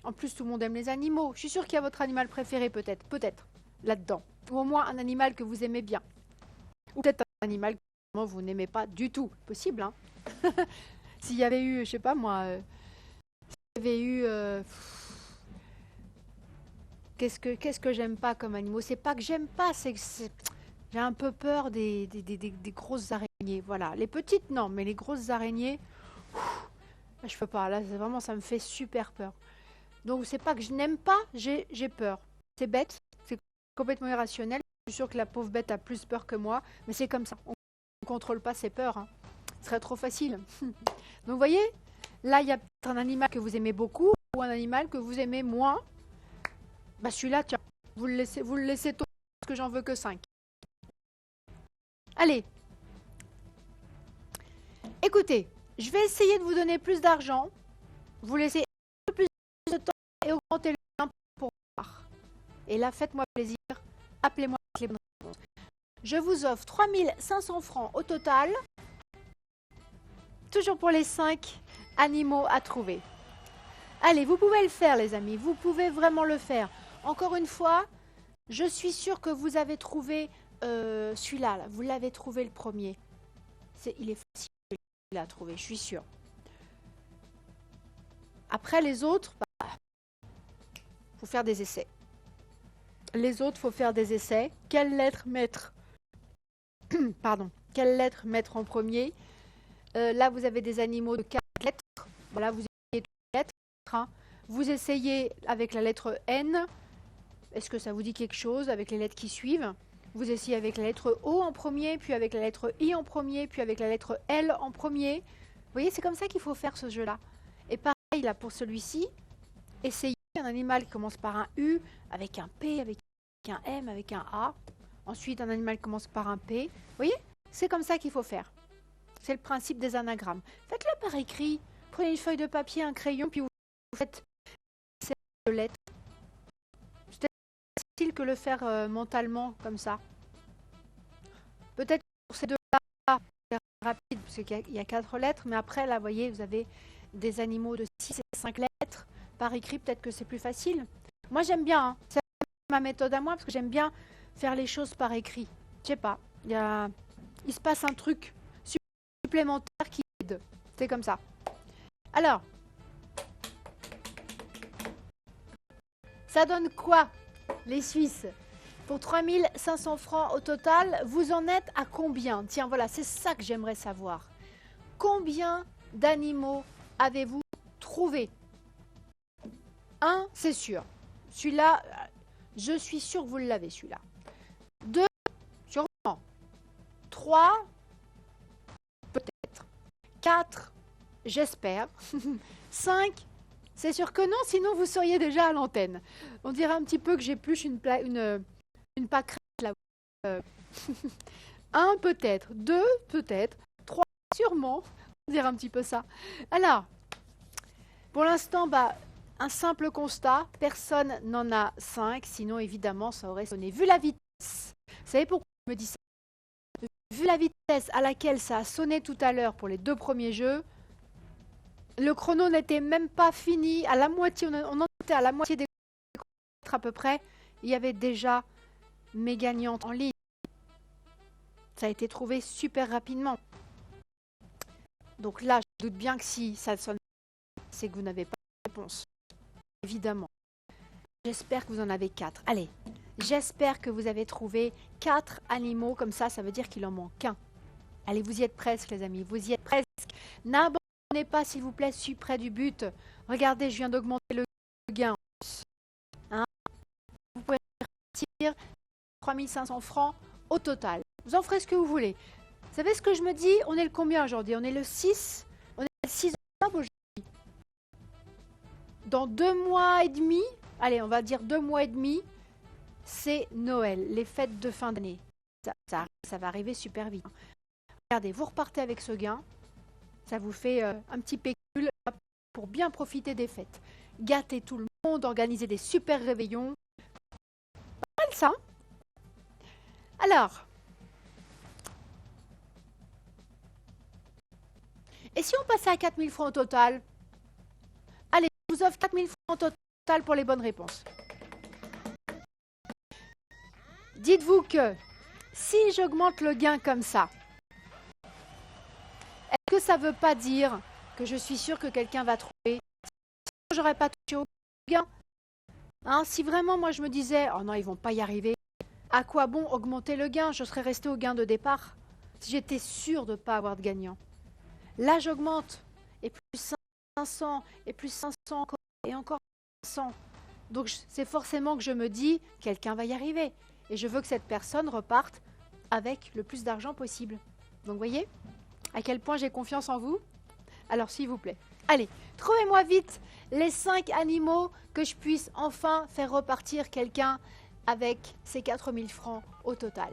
En plus, tout le monde aime les animaux. Je suis sûre qu'il y a votre animal préféré, peut-être, là-dedans. Ou au moins un animal que vous aimez bien. Ou peut-être un animal que vous n'aimez pas du tout. Possible, hein. S'il y avait eu, je sais pas moi, s'il y avait eu... Qu'est-ce que j'aime pas comme animaux? C'est pas que j'aime pas, c'est que j'ai un peu peur des grosses araignées. Voilà. Les petites, non, mais les grosses araignées, je peux pas. Là, vraiment, ça me fait super peur. Donc, c'est pas que je n'aime pas, j'ai peur. C'est bête, c'est complètement irrationnel. Je suis sûre que la pauvre bête a plus peur que moi, mais c'est comme ça. On ne contrôle pas ses peurs, hein. Ce serait trop facile. Donc, vous voyez, là, il y a peut-être un animal que vous aimez beaucoup ou un animal que vous aimez moins. Bah celui-là, tiens, vous le laissez tomber parce que j'en veux que 5. Allez. Écoutez, je vais essayer de vous donner plus d'argent. Vous laissez un peu plus de temps et augmenter le gain pour voir. Et là, faites-moi plaisir. Appelez-moi avec les bonnes réponses. Je vous offre 3500 francs au total. Toujours pour les 5 animaux à trouver. Allez, vous pouvez le faire, les amis. Vous pouvez vraiment le faire. Encore une fois, je suis sûre que vous avez trouvé celui-là. Là. Vous l'avez trouvé le premier. Il est facile à trouver, je suis sûre. Après, les autres, faut faire des essais. Les autres, faut faire des essais. Quelle lettre mettre Pardon. Quelle lettre mettre en premier? Là, vous avez des animaux de 4 lettres. Voilà, vous essayez toutes les lettres. Hein. Vous essayez avec la lettre N. Est-ce que ça vous dit quelque chose avec les lettres qui suivent? Vous essayez avec la lettre O en premier, puis avec la lettre I en premier, puis avec la lettre L en premier. Vous voyez, c'est comme ça qu'il faut faire ce jeu-là. Et pareil, là, pour celui-ci, essayez un animal qui commence par un U, avec un P, avec un M, avec un A. Ensuite, un animal qui commence par un P. Vous voyez, c'est comme ça qu'il faut faire. C'est le principe des anagrammes. Faites-le par écrit. Prenez une feuille de papier, un crayon, puis vous faites ces lettres. Que le faire mentalement comme ça. Peut-être pour ces deux-là, c'est rapide parce qu'il y a 4 lettres, mais après là, vous voyez, vous avez des animaux de 6 et 5 lettres par écrit, peut-être que c'est plus facile. Moi, j'aime bien, hein. C'est ma méthode à moi parce que j'aime bien faire les choses par écrit. Je sais pas, il se passe un truc supplémentaire qui aide. C'est comme ça. Alors, ça donne quoi? Les Suisses, pour 3500 francs au total, vous en êtes à combien? Tiens, voilà, c'est ça que j'aimerais savoir. Combien d'animaux avez-vous trouvé? Un, c'est sûr. Celui-là, je suis sûre que vous l'avez, celui-là. 2, sûrement. 3, peut-être. 4, j'espère. 5, c'est sûr que non, sinon vous seriez déjà à l'antenne. On dirait un petit peu que j'épluche une pâquerette là. 1 peut-être, 2 peut-être, 3 sûrement. On dirait un petit peu ça. Alors, pour l'instant, un simple constat, personne n'en a 5, sinon évidemment ça aurait sonné. Vu la vitesse, vous savez pourquoi je me dis ça? Vu la vitesse à laquelle ça a sonné tout à l'heure pour les 2 premiers jeux, le chrono n'était même pas fini, à la moitié, on en était à la moitié des à peu près, il y avait déjà mes gagnantes en ligne. Ça a été trouvé super rapidement. Donc là, je doute bien que si ça sonne, c'est que vous n'avez pas de réponse. Évidemment. J'espère que vous en avez 4. Allez, j'espère que vous avez trouvé 4 animaux comme ça veut dire qu'il en manque qu'un. Allez, vous y êtes presque, les amis, vous y êtes presque. N'abandonnez pas, s'il vous plaît, je suis près du but. Regardez, je viens d'augmenter le gain. Hein, vous pouvez repartir 3500 francs au total. Vous en ferez ce que vous voulez. Vous savez ce que je me dis? On est le combien aujourd'hui? On est le 6. On est le 6 octobre aujourd'hui. Dans 2 mois et demi, allez, on va dire 2 mois et demi, c'est Noël, les fêtes de fin d'année. Ça va arriver super vite. Regardez, vous repartez avec ce gain. Ça vous fait un petit pécule pour bien profiter des fêtes. Gâtez tout le monde, organisez des super réveillons. Pas mal ça. Alors, et si on passait à 4000 francs au total? Allez, je vous offre 4000 francs au total pour les bonnes réponses. Dites-vous que si j'augmente le gain comme ça, est-ce que ça ne veut pas dire que je suis sûre que quelqu'un va trouver? Sinon, j'aurais pas touché au gain. Hein, si vraiment moi je me disais, oh non, ils vont pas y arriver, à quoi bon augmenter le gain? Je serais restée au gain de départ si j'étais sûre de ne pas avoir de gagnant. Là, j'augmente, et plus 500, et plus 500 encore, et encore 500. Donc, c'est forcément que je me dis, quelqu'un va y arriver. Et je veux que cette personne reparte avec le plus d'argent possible. Donc, vous voyez à quel point j'ai confiance en vous? Alors, s'il vous plaît, allez, trouvez-moi vite les 5 animaux que je puisse enfin faire repartir quelqu'un avec ces 4000 francs au total.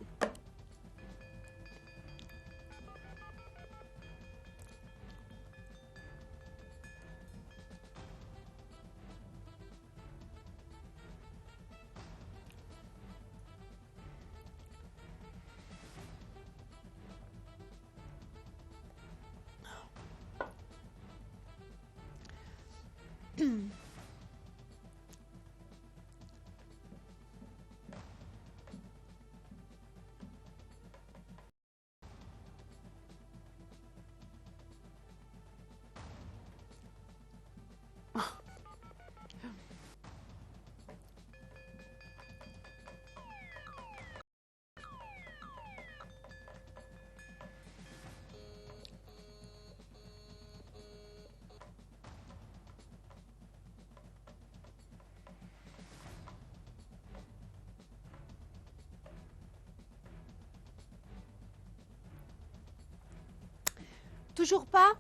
Toujours pas?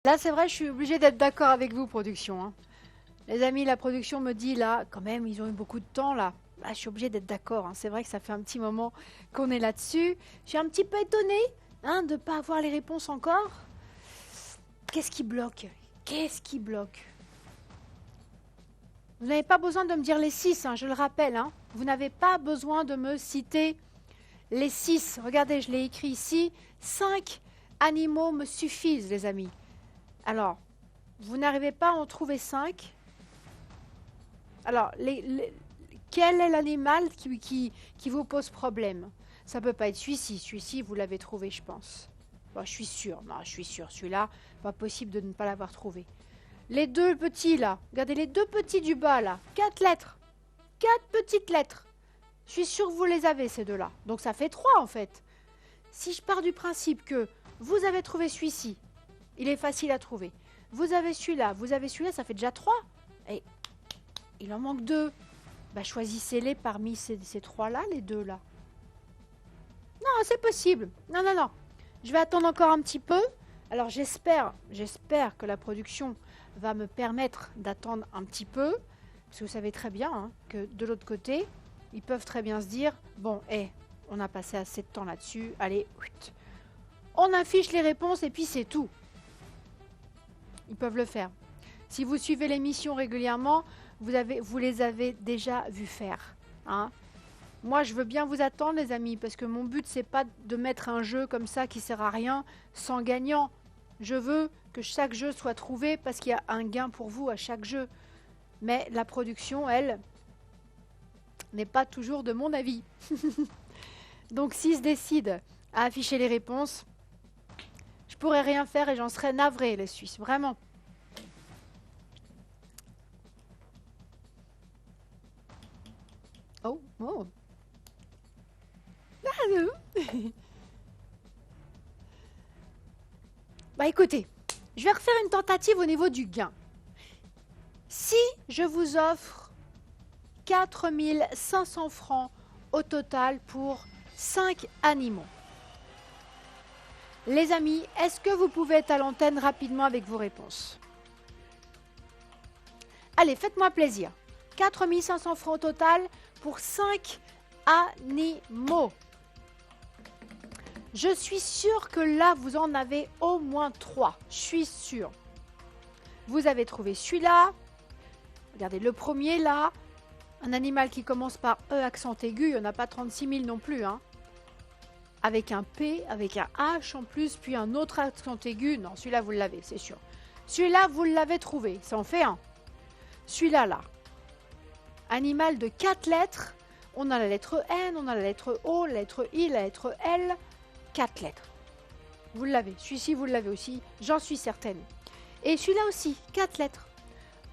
Là, c'est vrai, je suis obligée d'être d'accord avec vous, production. Hein. Les amis, la production me dit, là, quand même, ils ont eu beaucoup de temps, là. Là, je suis obligée d'être d'accord. Hein. C'est vrai que ça fait un petit moment qu'on est là-dessus. Je suis un petit peu étonnée Hein, de ne pas avoir les réponses encore? Qu'est-ce qui bloque? Qu'est-ce qui bloque? Vous n'avez pas besoin de me dire les 6, hein, je le rappelle. Hein. Vous n'avez pas besoin de me citer les 6. Regardez, je l'ai écrit ici. 5 animaux me suffisent, les amis. Alors, vous n'arrivez pas à en trouver 5. Alors, quel est l'animal qui vous pose problème? Ça ne peut pas être celui-ci. Celui-ci, vous l'avez trouvé, je pense. Bon, je suis sûre. Non, je suis sûre. Celui-là, pas possible de ne pas l'avoir trouvé. Les deux petits, là. Regardez, les deux petits du bas, là. 4 lettres. 4 petites lettres. Je suis sûre que vous les avez, ces deux-là. Donc, ça fait 3, en fait. Si je pars du principe que vous avez trouvé celui-ci, il est facile à trouver. Vous avez celui-là, ça fait déjà 3. Et il en manque 2. Bah, choisissez-les parmi ces 3-là, les 2-là. Non, c'est possible. Non, non, non. Je vais attendre encore un petit peu. Alors, j'espère que la production va me permettre d'attendre un petit peu. Parce que vous savez très bien hein, que de l'autre côté, ils peuvent très bien se dire, bon, on a passé assez de temps là-dessus. Allez, on affiche les réponses et puis c'est tout. Ils peuvent le faire. Si vous suivez l'émission régulièrement, vous les avez déjà vus faire. Hein. Moi, je veux bien vous attendre, les amis, parce que mon but, c'est pas de mettre un jeu comme ça qui sert à rien sans gagnant. Je veux que chaque jeu soit trouvé parce qu'il y a un gain pour vous à chaque jeu. Mais la production, elle, n'est pas toujours de mon avis. Donc, s'ils se décident à afficher les réponses, je pourrais rien faire et j'en serais navrée, les Suisses, vraiment. Oh, oh. Bah écoutez, je vais refaire une tentative au niveau du gain. Si je vous offre 4 500 francs au total pour 5 animaux, les amis, est-ce que vous pouvez être à l'antenne rapidement avec vos réponses? Allez, faites-moi plaisir. 4 500 francs au total pour 5 animaux. Je suis sûre que là, vous en avez au moins 3. Je suis sûre. Vous avez trouvé celui-là. Regardez, le premier là. Un animal qui commence par E accent aigu. Il n'y en a pas 36 000 non plus. Hein. Avec un P, avec un H en plus, puis un autre accent aigu. Non, celui-là, vous l'avez, c'est sûr. Celui-là, vous l'avez trouvé. Ça en fait un. Celui-là, là. Animal de 4 lettres. On a la lettre N, on a la lettre O, la lettre I, la lettre L. 4 lettres. Vous l'avez. Celui-ci, vous l'avez aussi. J'en suis certaine. Et celui-là aussi, 4 lettres.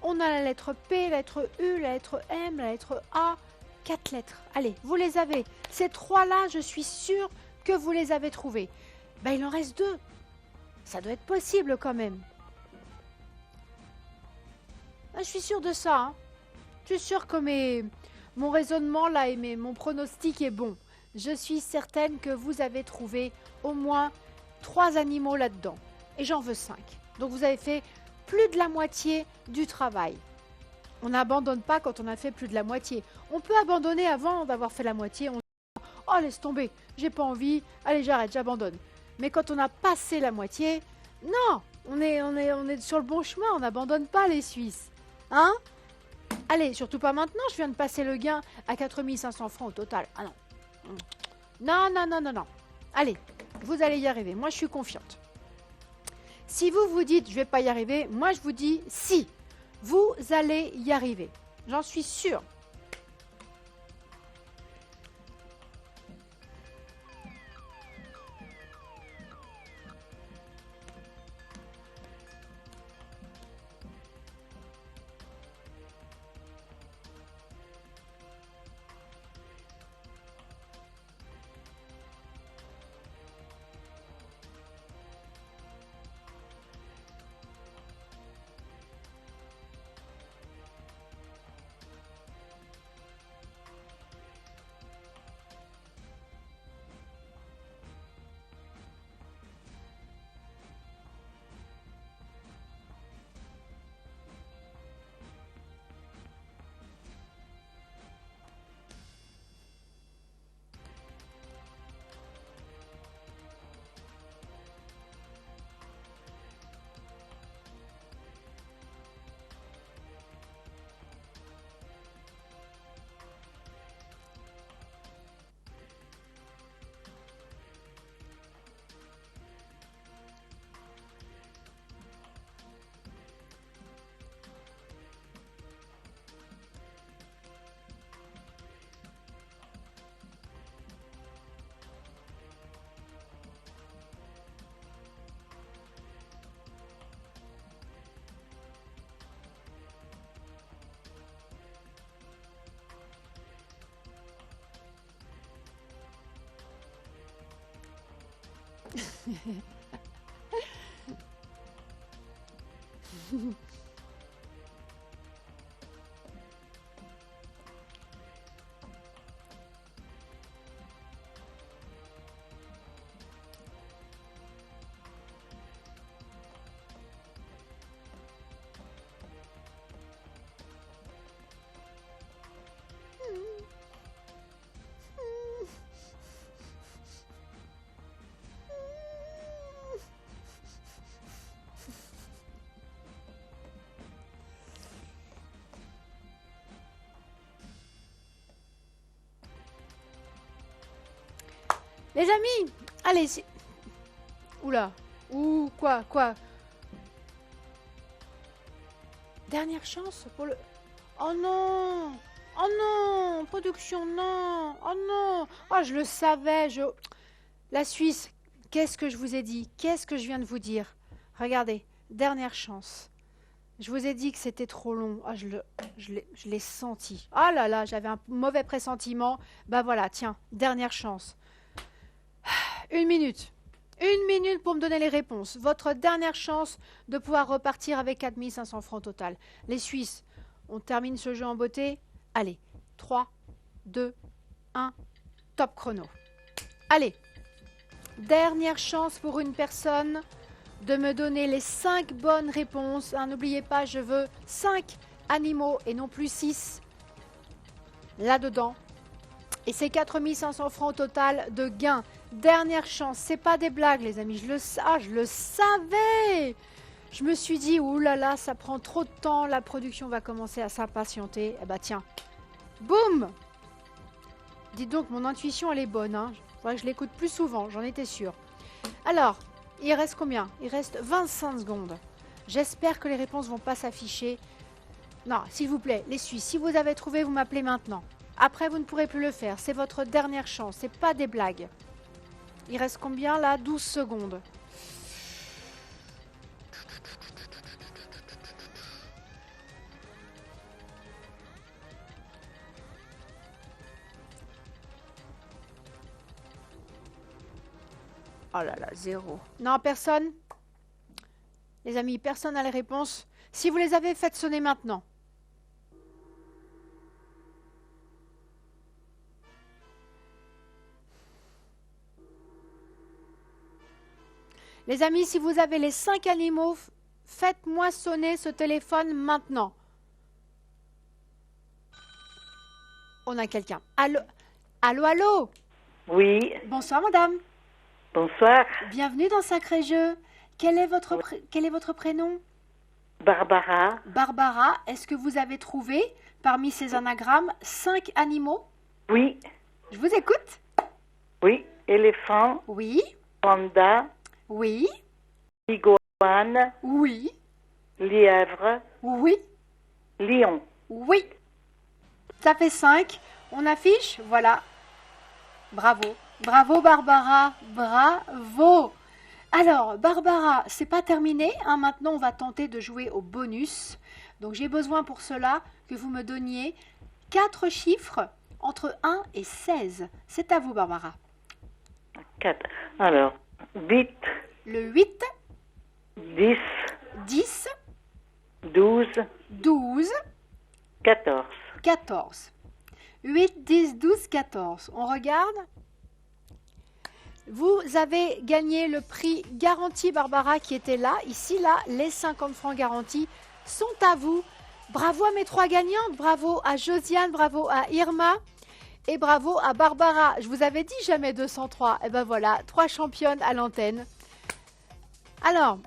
On a la lettre P, la lettre U, la lettre M, la lettre A. 4 lettres. Allez, vous les avez. Ces 3-là, je suis sûre que vous les avez trouvés. Ben, il en reste 2. Ça doit être possible quand même. Ben, je suis sûre de ça. Hein. Je suis sûre que mon raisonnement là et mon pronostic est bon. Je suis certaine que vous avez trouvé au moins 3 animaux là-dedans. Et j'en veux 5. Donc vous avez fait plus de la moitié du travail. On n'abandonne pas quand on a fait plus de la moitié. On peut abandonner avant d'avoir fait la moitié. On se dit, oh laisse tomber, j'ai pas envie, allez j'arrête, j'abandonne. Mais quand on a passé la moitié, non, on est sur le bon chemin, on n'abandonne pas les Suisses. Hein? Allez, surtout pas maintenant, je viens de passer le gain à 4 500 francs au total. Ah non. Non, non, non, non, non. Allez, vous allez y arriver. Moi, je suis confiante. Si vous vous dites, je ne vais pas y arriver, moi, je vous dis, si, vous allez y arriver. J'en suis sûre. Les amis, allez. Oula. Ouh, quoi. Dernière chance pour le... Oh non. Oh non. Production, non. Oh non. Oh, je le savais. La Suisse, qu'est-ce que je vous ai dit? Qu'est-ce que je viens de vous dire? Regardez, dernière chance. Je vous ai dit que c'était trop long. Ah, je l'ai senti. Ah là là, j'avais un mauvais pressentiment. Bah voilà, tiens, dernière chance. 1 minute. 1 minute pour me donner les réponses. Votre dernière chance de pouvoir repartir avec 4 500 francs total. Les Suisses, on termine ce jeu en beauté. Allez, 3, 2, 1, top chrono. Allez, dernière chance pour une personne de me donner les 5 bonnes réponses. Hein, n'oubliez pas, je veux 5 animaux et non plus 6 là-dedans. Et c'est 4 500 francs au total de gains. Dernière chance, c'est pas des blagues les amis, je le savais. Je me suis dit, oulala, ça prend trop de temps, la production va commencer à s'impatienter. Eh bah tiens, boum. Dites donc, mon intuition elle est bonne, hein. Faudrait que je l'écoute plus souvent, j'en étais sûre. Alors, il reste combien? Il reste 25 secondes. J'espère que les réponses vont pas s'afficher. Non, s'il vous plaît, les Suisses, si vous avez trouvé, vous m'appelez maintenant. Après, vous ne pourrez plus le faire, c'est votre dernière chance, c'est pas des blagues. Il reste combien là? 12 secondes. Oh là là, 0. Non, personne? Les amis, personne n'a les réponses. Si vous les avez, faites sonner maintenant. Les amis, si vous avez les 5 animaux, faites-moi sonner ce téléphone maintenant. On a quelqu'un. Allô? Allô, allô? Oui, Bonsoir, madame. bonsoir. Bienvenue dans Sacré Jeu. Quel est votre prénom? Barbara. Barbara, est-ce que vous avez trouvé, parmi ces anagrammes, 5 animaux? Oui, Je vous écoute. oui. Éléphant, Oui, panda, oui, iguane, oui, lièvre, oui, lion. oui. Ça fait 5. On affiche? Voilà. Bravo. Bravo, Barbara. Bravo. Alors, Barbara, c'est pas terminé, hein. Maintenant, on va tenter de jouer au bonus. Donc, j'ai besoin pour cela que vous me donniez 4 chiffres entre 1 et 16. C'est à vous, Barbara. 4. Alors, 8, Le 8, 10, 10, 12, 12, 14. 14. 8, 10, 12, 14. On regarde. Vous avez gagné le prix garanti, Barbara, qui était là. Ici, là, les 50 francs garantis sont à vous. Bravo à mes 3 gagnantes. Bravo à Josiane, bravo à Irma et bravo à Barbara. Je vous avais dit jamais 203. Et ben voilà, 3 championnes à l'antenne. Alors,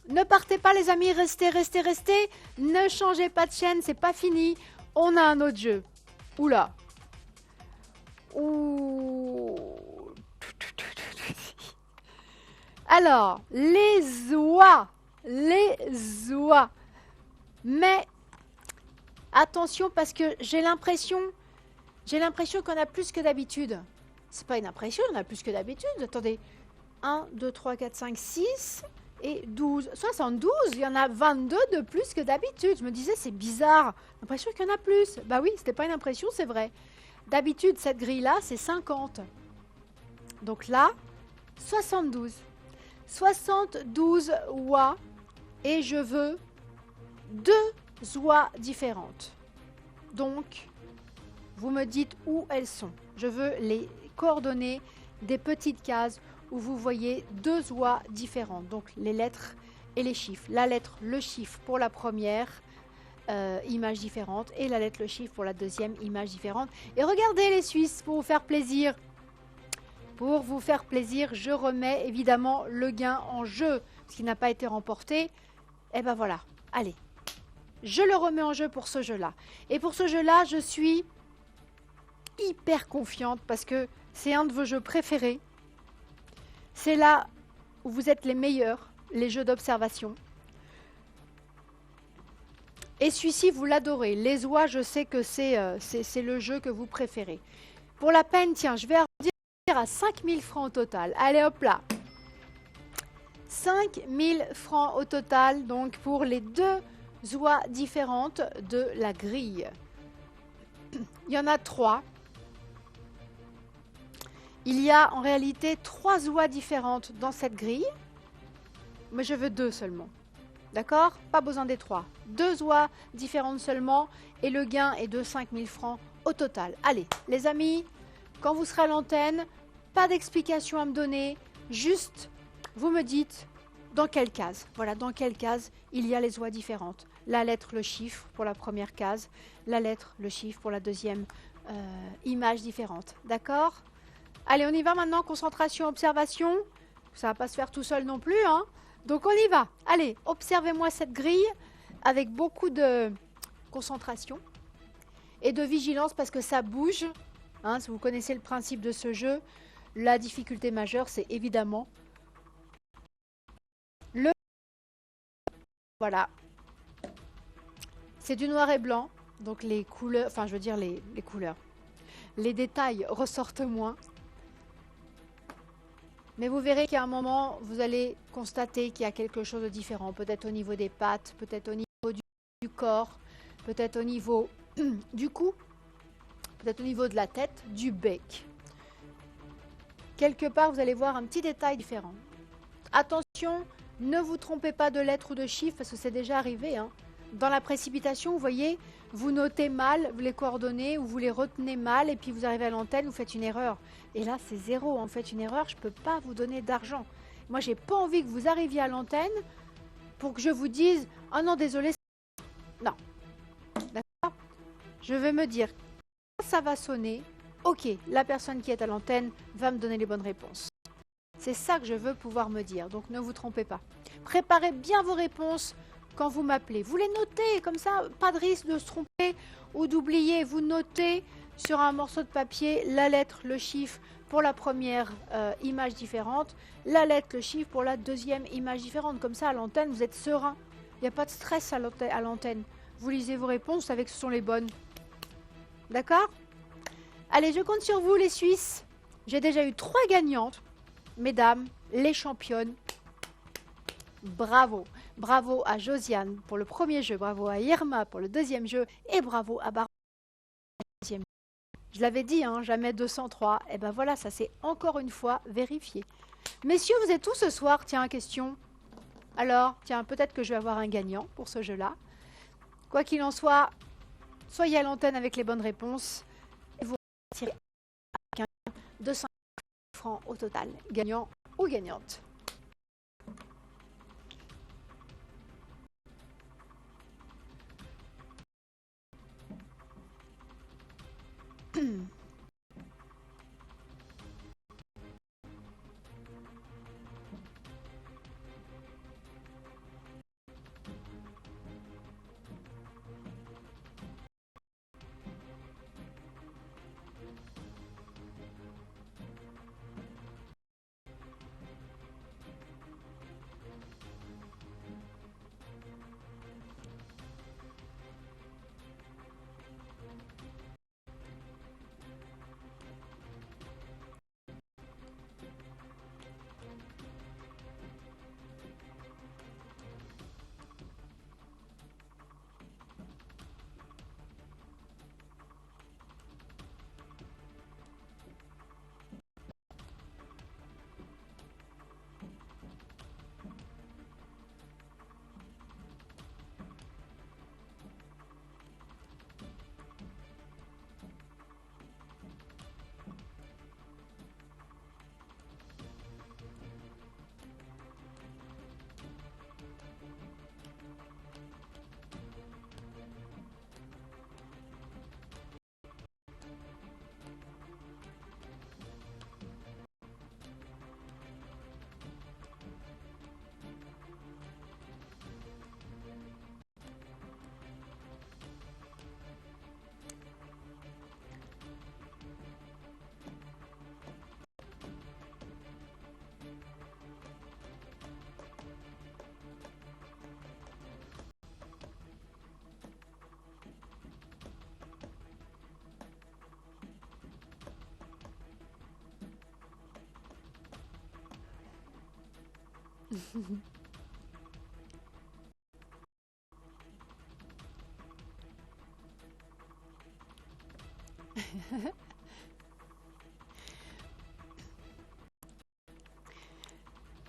ne partez pas les amis, restez. Ne changez pas de chaîne, c'est pas fini. On a un autre jeu. Oula. Ouh. Alors, les oies. Mais attention parce que j'ai l'impression qu'on a plus que d'habitude. C'est pas une impression, on a plus que d'habitude. Attendez. 1, 2, 3, 4, 5, 6 et 12. 72, il y en a 22 de plus que d'habitude. Je me disais, c'est bizarre. L'impression qu'il y en a plus. Bah oui, c'était pas une impression, c'est vrai. D'habitude, cette grille-là, c'est 50. Donc là, 72. 72 oies et je veux 2 oies différentes. Donc, vous me dites où elles sont. Je veux les coordonnées des petites cases où vous voyez 2 oies différentes. Donc, les lettres et les chiffres. La lettre, le chiffre pour la première image différente et la lettre, le chiffre pour la deuxième image différente. Et regardez les Suisses pour vous faire plaisir. Pour vous faire plaisir, je remets évidemment le gain en jeu, ce qui n'a pas été remporté. Et ben voilà, allez, je le remets en jeu pour ce jeu-là. Et pour ce jeu-là, je suis hyper confiante parce que c'est un de vos jeux préférés. C'est là où vous êtes les meilleurs, les jeux d'observation. Et celui-ci, vous l'adorez. Les oies, je sais que c'est le jeu que vous préférez. Pour la peine, tiens, je vais arrondir à 5000 francs au total. Allez, hop là. 5000 francs au total, donc pour les 2 oies différentes de la grille. Il y en a 3. Il y a en réalité 3 oies différentes dans cette grille. Mais je veux 2 seulement. D'accord? Pas besoin des 3. 2 oies différentes seulement et le gain est de 5000 francs au total. Allez, les amis, quand vous serez à l'antenne, pas d'explication à me donner, juste vous me dites dans quelle case. Voilà, dans quelle case il y a les oies différentes. La lettre, le chiffre pour la première case, la lettre, le chiffre pour la deuxième image différente. D'accord? Allez, on y va maintenant, concentration, observation. Ça va pas se faire tout seul non plus, hein? Donc on y va. Allez, observez-moi cette grille avec beaucoup de concentration et de vigilance parce que ça bouge. Hein, si vous connaissez le principe de ce jeu, la difficulté majeure, c'est évidemment le... Voilà. C'est du noir et blanc, donc les couleurs, enfin je veux dire les couleurs. Les détails ressortent moins. Mais vous verrez qu'à un moment, vous allez constater qu'il y a quelque chose de différent. Peut-être au niveau des pattes, peut-être au niveau du corps, peut-être au niveau du cou, peut-être au niveau de la tête, du bec. Quelque part, vous allez voir un petit détail différent. Attention, ne vous trompez pas de lettres ou de chiffres, parce que c'est déjà arrivé. Hein. Dans la précipitation, vous voyez, vous notez mal les coordonnées ou vous les retenez mal et puis vous arrivez à l'antenne, vous faites une erreur. Et là, c'est 0. En fait, une erreur, je ne peux pas vous donner d'argent. Moi, j'ai pas envie que vous arriviez à l'antenne pour que je vous dise « Ah non, désolé. » Non. D'accord? Je vais me dire, quand ça va sonner, ok, la personne qui est à l'antenne va me donner les bonnes réponses. C'est ça que je veux pouvoir me dire, donc ne vous trompez pas. Préparez bien vos réponses quand vous m'appelez. Vous les notez, comme ça, pas de risque de se tromper ou d'oublier. Vous notez sur un morceau de papier la lettre, le chiffre pour la première image différente, la lettre, le chiffre pour la deuxième image différente. Comme ça, à l'antenne, vous êtes serein. Il n'y a pas de stress à l'antenne. Vous lisez vos réponses, vous savez que ce sont les bonnes. D'accord? Allez, je compte sur vous, les Suisses. J'ai déjà eu 3 gagnantes. Mesdames, les championnes. Bravo. Bravo à Josiane pour le premier jeu, bravo à Irma pour le deuxième jeu et bravo à Barbara pour le deuxième. Je l'avais dit, hein, jamais 203. Et ben voilà, ça s'est encore une fois vérifié. Messieurs, vous êtes où ce soir? Tiens, question. Alors, tiens, peut-être que je vais avoir un gagnant pour ce jeu-là. Quoi qu'il en soit, soyez à l'antenne avec les bonnes réponses et vous retirez avec un gain de 5 francs au total, gagnant ou gagnante.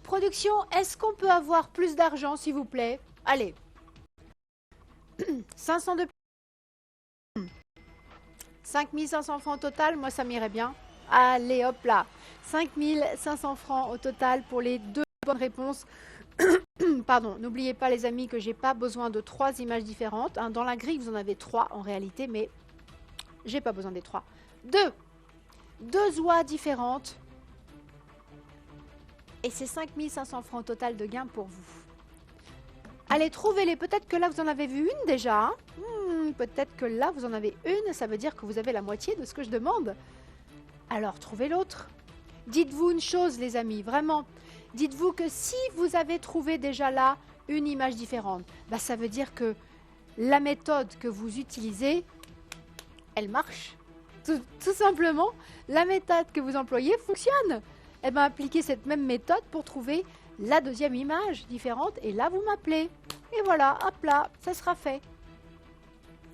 Production, est-ce qu'on peut avoir plus d'argent, s'il vous plaît? Allez. 502. 5500 francs au total, moi ça m'irait bien. Allez, hop là. 5500 francs au total pour les deux bonnes réponses. Pardon, n'oubliez pas les amis que j'ai pas besoin de 3 images différentes. Hein. Dans la grille, vous en avez 3 en réalité, mais j'ai pas besoin des 3. Deux oies différentes. Et c'est 5500 francs au total de gain pour vous. Allez, trouvez-les. Peut-être que là, vous en avez vu une déjà. Hein. Peut-être que là, vous en avez une. Ça veut dire que vous avez la moitié de ce que je demande. Alors, trouvez l'autre. Dites-vous une chose, les amis, vraiment. Dites-vous que si vous avez trouvé déjà là une image différente, bah, ça veut dire que la méthode que vous utilisez, elle marche. Tout simplement, la méthode que vous employez fonctionne. Eh bien, appliquez cette même méthode pour trouver la deuxième image différente. Et là, vous m'appelez. Et voilà, hop là, ça sera fait.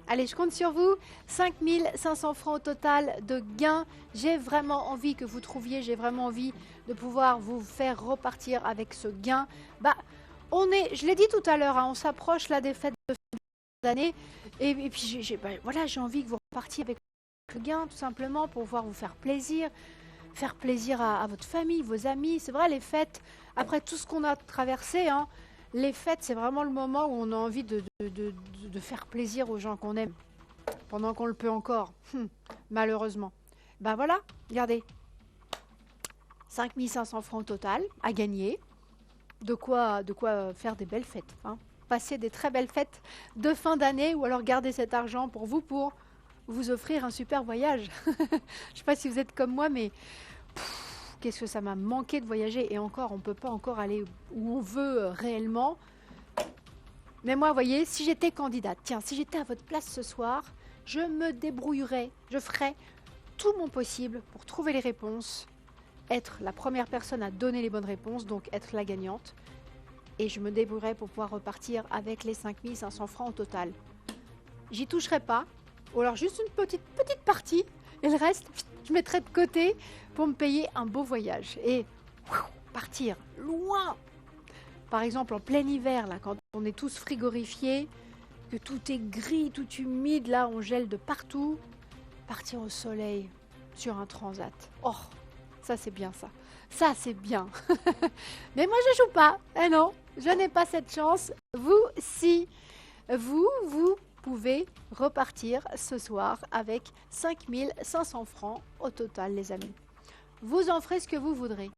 Allez, je compte sur vous. 5500 francs au total de gains. J'ai vraiment envie que vous trouviez, j'ai vraiment envie de pouvoir vous faire repartir avec ce gain. Bah, je l'ai dit tout à l'heure, hein, on s'approche là des fêtes de fin d'année. Et puis, voilà, j'ai envie que vous repartiez avec le gain, tout simplement, pour pouvoir vous faire plaisir à votre famille, vos amis. C'est vrai, les fêtes, après tout ce qu'on a traversé, hein, les fêtes, c'est vraiment le moment où on a envie de faire plaisir aux gens qu'on aime, pendant qu'on le peut encore, malheureusement. Ben voilà, regardez, 5500 francs au total à gagner, de quoi faire des belles fêtes, hein. Passer des très belles fêtes de fin d'année, ou alors garder cet argent pour vous offrir un super voyage. Je ne sais pas si vous êtes comme moi, mais qu'est-ce que ça m'a manqué de voyager. Et encore, on ne peut pas encore aller où on veut réellement. Mais moi, vous voyez, si j'étais candidate, tiens, si j'étais à votre place ce soir, je me débrouillerais, je ferais tout mon possible pour trouver les réponses, être la première personne à donner les bonnes réponses, donc être la gagnante. Et je me débrouillerais pour pouvoir repartir avec les 5500 francs au total. J'y toucherai pas, ou alors juste une petite partie, et le reste, je mettrai de côté pour me payer un beau voyage et partir loin. Par exemple, en plein hiver, là, quand on est tous frigorifiés, que tout est gris, tout humide, là, on gèle de partout, partir au soleil sur un transat. Oh, ça c'est bien ça. Ça c'est bien. Mais moi je joue pas. Eh non, je n'ai pas cette chance. Vous, si. Vous pouvez repartir ce soir avec 5500 francs au total, les amis. Vous en ferez ce que vous voudrez.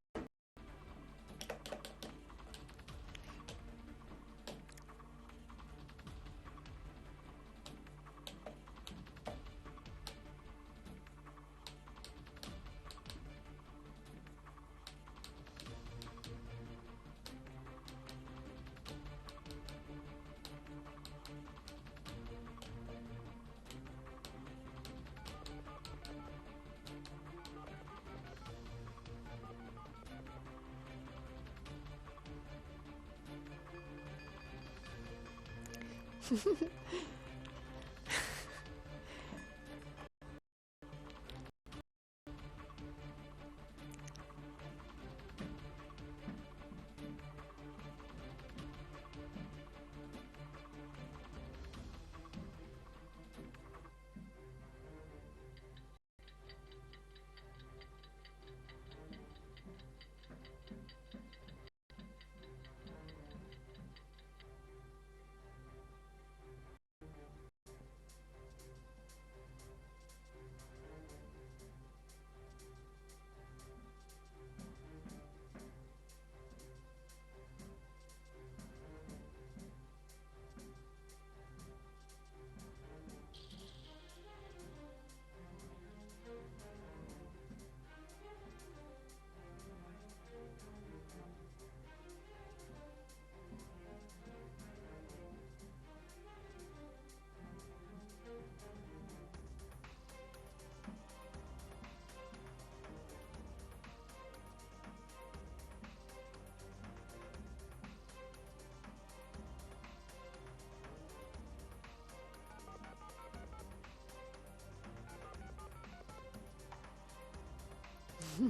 Oh,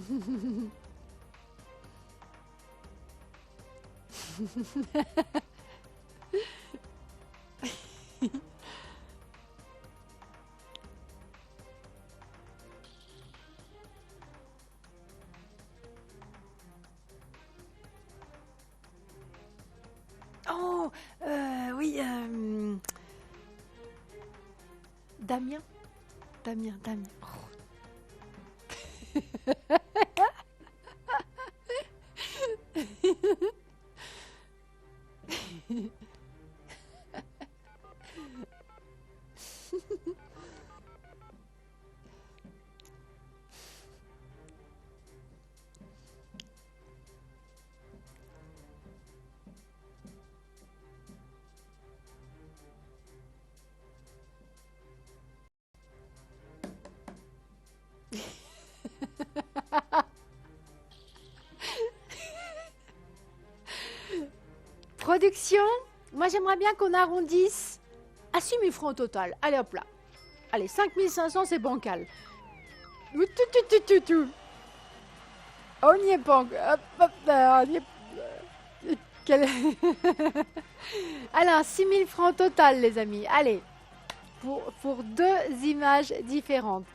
oui, Damien. Damien. Production, moi j'aimerais bien qu'on arrondisse à 6 000 francs au total. Allez hop là. Allez, 5 500 c'est bancal. Tout. On n'y est pas encore. Hop, on y est... Quel... Alors, 6 000 francs au total les amis. Allez, pour deux images différentes.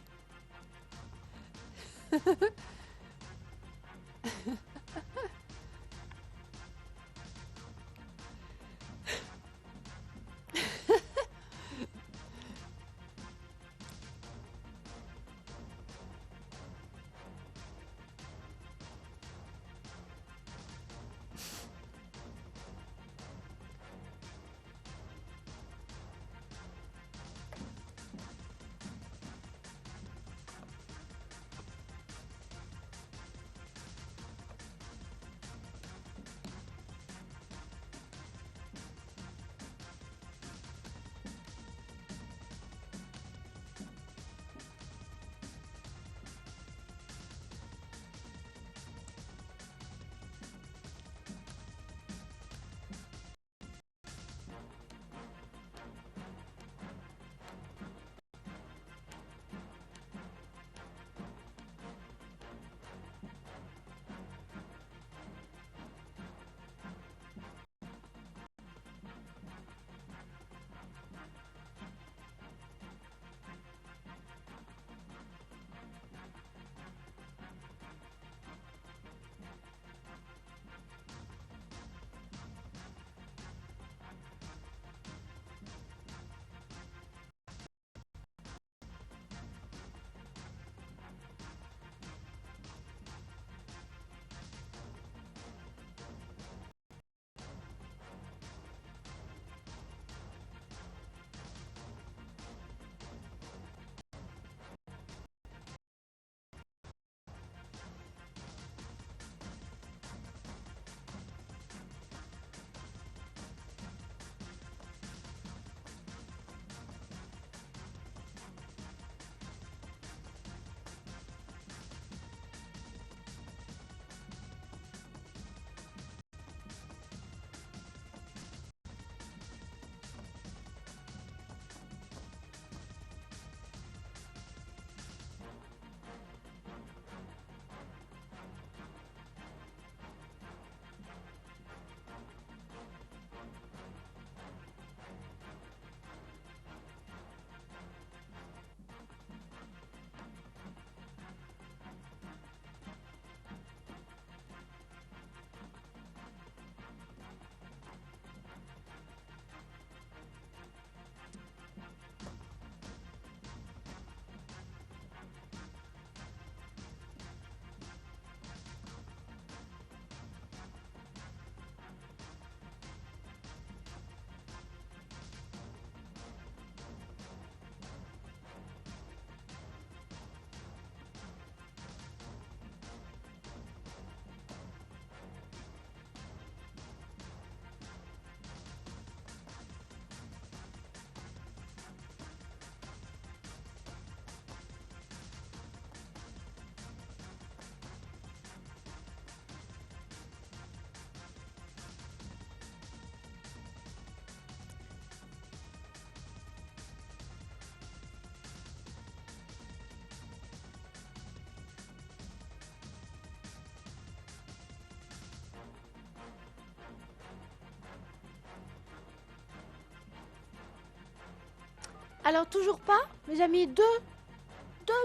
Alors toujours pas, mes amis, deux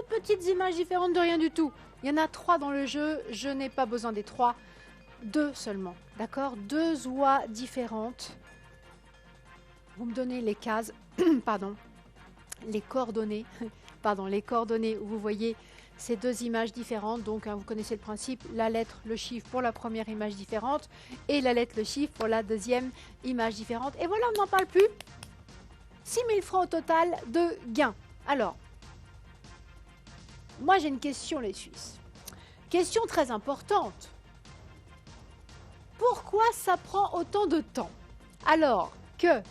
petites images différentes de rien du tout. Il y en a 3 dans le jeu, je n'ai pas besoin des 3, 2 seulement, d'accord? 2 oies différentes. Vous me donnez les cases, pardon, les coordonnées, pardon, les coordonnées où vous voyez ces 2 images différentes. Donc, hein, vous connaissez le principe, la lettre, le chiffre pour la première image différente et la lettre, le chiffre pour la deuxième image différente. Et voilà, on n'en parle plus. 6 000 francs au total de gains. Alors, moi j'ai une question, les Suisses. Question très importante. Pourquoi ça prend autant de temps? Alors que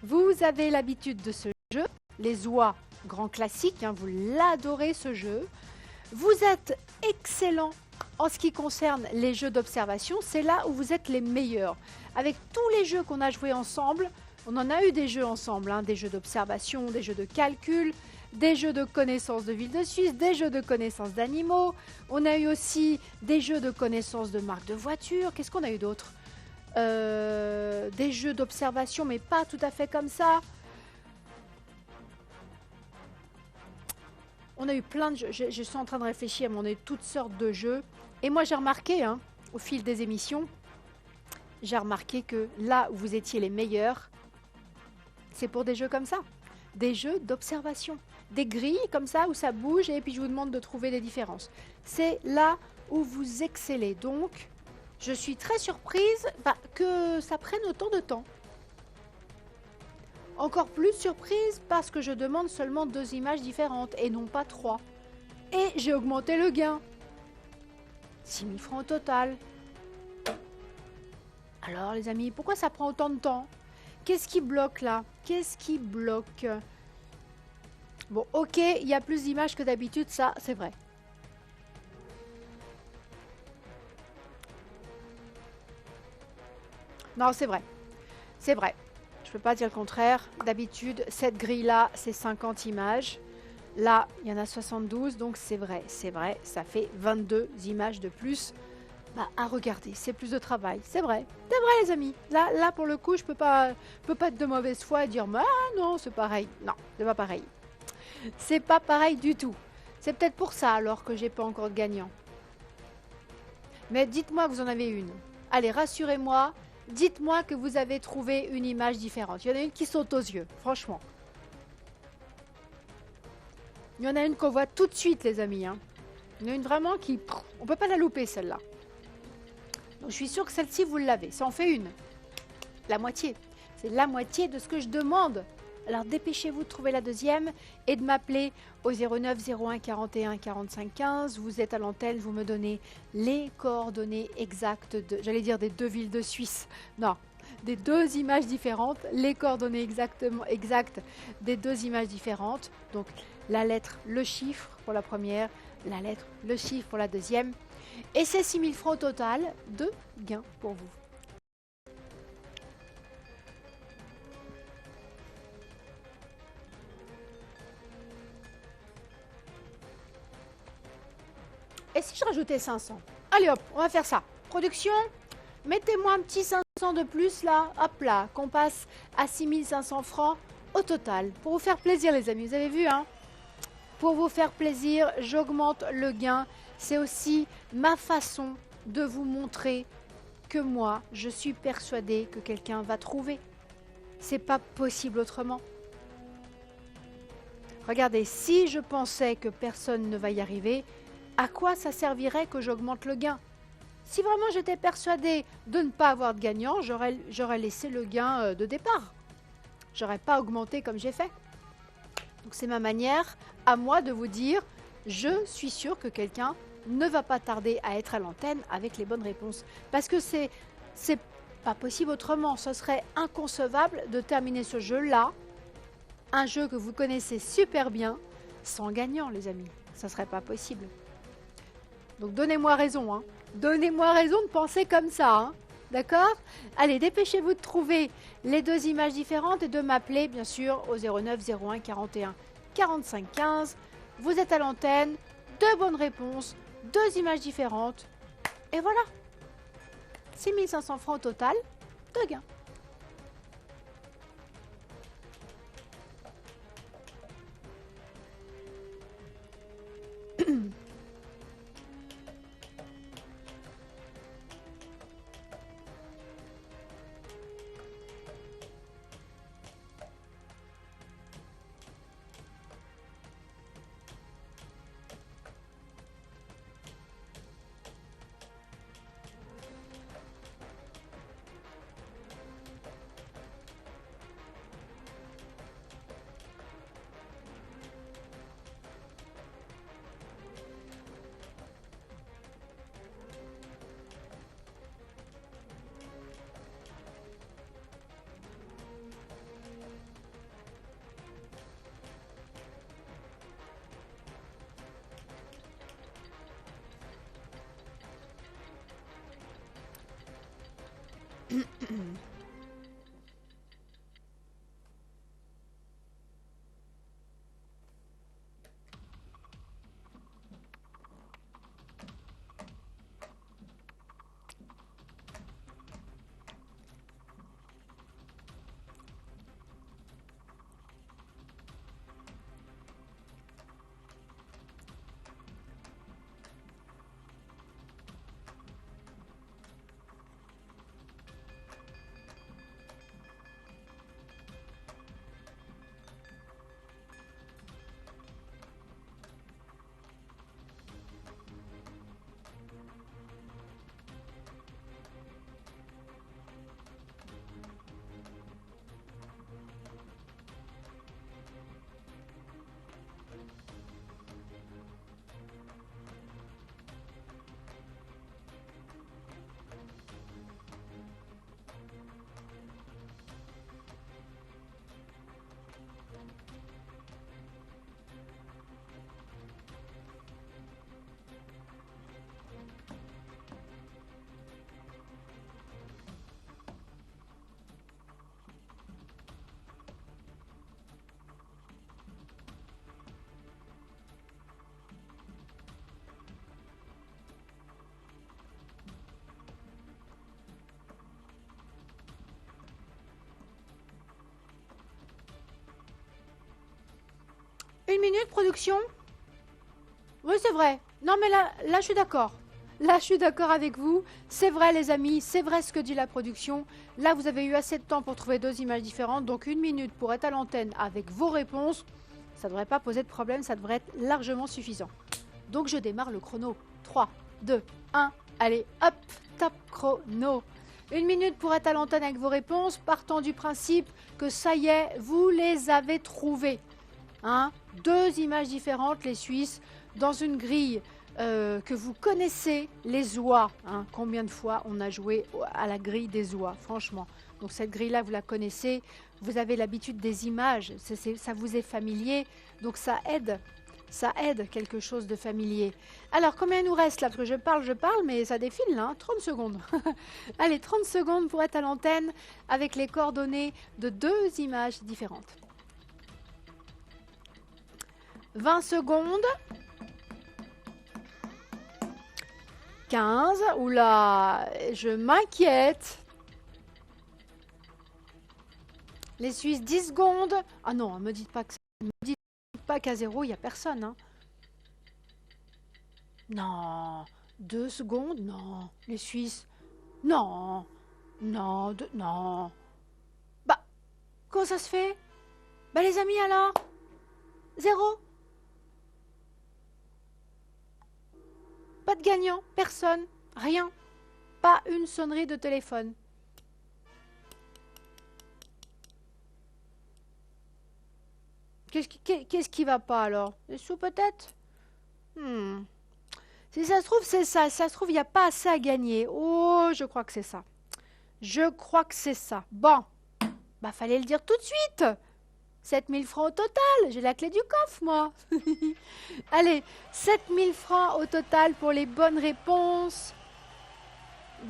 vous avez l'habitude de ce jeu, les oies grand classique, hein, vous l'adorez ce jeu. Vous êtes excellent en ce qui concerne les jeux d'observation, c'est là où vous êtes les meilleurs. Avec tous les jeux qu'on a joués ensemble, on en a eu des jeux ensemble, hein, des jeux d'observation, des jeux de calcul, des jeux de connaissance de villes de Suisse, des jeux de connaissance d'animaux. On a eu aussi des jeux de connaissance de marques de voitures. Qu'est-ce qu'on a eu d'autre? Des jeux d'observation, mais pas tout à fait comme ça. On a eu plein de jeux. Je suis en train de réfléchir, mais on a eu toutes sortes de jeux. Et moi, j'ai remarqué, hein, au fil des émissions, j'ai remarqué que là où vous étiez les meilleurs, c'est pour des jeux comme ça. Des jeux d'observation. Des grilles comme ça où ça bouge et puis je vous demande de trouver des différences. C'est là où vous excellez. Donc, je suis très surprise que ça prenne autant de temps. Encore plus surprise parce que je demande seulement 2 images différentes et non pas 3. Et j'ai augmenté le gain. 6 000 francs au total. Alors les amis, pourquoi ça prend autant de temps? Qu'est-ce qui bloque là? Qu'est-ce qui bloque? Bon, ok, il y a plus d'images que d'habitude, ça, c'est vrai. Non, c'est vrai. C'est vrai. Je ne peux pas dire le contraire. D'habitude, cette grille-là, c'est 50 images. Là, il y en a 72, donc c'est vrai, ça fait 22 images de plus à regarder. C'est plus de travail, c'est vrai les amis. Là pour le coup, je peux pas être de mauvaise foi et dire « Ah non, c'est pareil ». Non, c'est pas pareil. C'est pas pareil du tout. C'est peut-être pour ça alors que j'ai pas encore de gagnant. Mais dites-moi que vous en avez une. Allez, rassurez-moi. Dites-moi que vous avez trouvé une image différente. Il y en a une qui saute aux yeux, franchement. Il y en a une qu'on voit tout de suite, les amis. Hein. Il y en a une vraiment qui... On ne peut pas la louper, celle-là. Donc, je suis sûre que celle-ci, vous l'avez. Ça en fait une. La moitié. C'est la moitié de ce que je demande. Alors, dépêchez-vous de trouver la deuxième et de m'appeler au 09 01 41 45 15. Vous êtes à l'antenne, vous me donnez les coordonnées exactes j'allais dire des 2 villes de Suisse. Non, des 2 images différentes. Les coordonnées exactes des 2 images différentes. Donc, la lettre, le chiffre pour la première, la lettre, le chiffre pour la deuxième. Et c'est 6 000 francs au total de gains pour vous. Et si je rajoutais 500? Allez hop, on va faire ça. Production, mettez-moi un petit 500 de plus là, hop là, qu'on passe à 6 500 francs au total. Pour vous faire plaisir les amis, vous avez vu hein? Pour vous faire plaisir, j'augmente le gain. C'est aussi ma façon de vous montrer que moi, je suis persuadée que quelqu'un va trouver. C'est pas possible autrement. Regardez, si je pensais que personne ne va y arriver, à quoi ça servirait que j'augmente le gain? Si vraiment j'étais persuadée de ne pas avoir de gagnant, j'aurais laissé le gain de départ. J'aurais pas augmenté comme j'ai fait. Donc c'est ma manière à moi de vous dire, je suis sûre que quelqu'un ne va pas tarder à être à l'antenne avec les bonnes réponses. Parce que c'est pas possible autrement. Ce serait inconcevable de terminer ce jeu-là, un jeu que vous connaissez super bien, sans gagnant les amis. Ça serait pas possible. Donc donnez-moi raison, hein. Donnez-moi raison de penser comme ça, hein. D'accord? Allez, dépêchez-vous de trouver les 2 images différentes et de m'appeler, bien sûr, au 09 01 41 45 15. Vous êtes à l'antenne, 2 bonnes réponses, 2 images différentes. Et voilà. 6 500 francs au total de gain. Une minute, production? Oui, c'est vrai. Non, mais là, je suis d'accord. Là, je suis d'accord avec vous. C'est vrai, les amis, c'est vrai ce que dit la production. Là, vous avez eu assez de temps pour trouver 2 images différentes. Donc, 1 minute pour être à l'antenne avec vos réponses. Ça ne devrait pas poser de problème. Ça devrait être largement suffisant. Donc, je démarre le chrono. 3, 2, 1. Allez, hop, top chrono. 1 minute pour être à l'antenne avec vos réponses. Partant du principe que ça y est, vous les avez trouvées. Hein, 2 images différentes, les Suisses, dans une grille que vous connaissez, les oies. Hein, combien de fois on a joué à la grille des oies, franchement. Donc cette grille-là, vous la connaissez, vous avez l'habitude des images, ça vous est familier, donc ça aide quelque chose de familier. Alors, combien il nous reste là? Parce que je parle, mais ça défile là, hein, 30 secondes. Allez, 30 secondes pour être à l'antenne avec les coordonnées de 2 images différentes. 20 secondes. 15. Oula, je m'inquiète. Les Suisses, 10 secondes. Ah non, ne me dites pas que ne me dites pas qu'à 0, il n'y a personne. Hein. Non. 2 secondes. Non. Les Suisses. Non. Non. Non. Bah, comment ça se fait? Bah les amis alors 0. Pas de gagnant, personne, rien. Pas une sonnerie de téléphone. Qu'est-ce qui va pas alors? Les sous peut-être? Si ça se trouve, c'est ça. Si ça se trouve, il n'y a pas assez à gagner. Oh, je crois que c'est ça. Je crois que c'est ça. Bon, bah fallait le dire tout de suite. 7000 francs au total. J'ai la clé du coffre, moi. Allez, 7000 francs au total pour les bonnes réponses.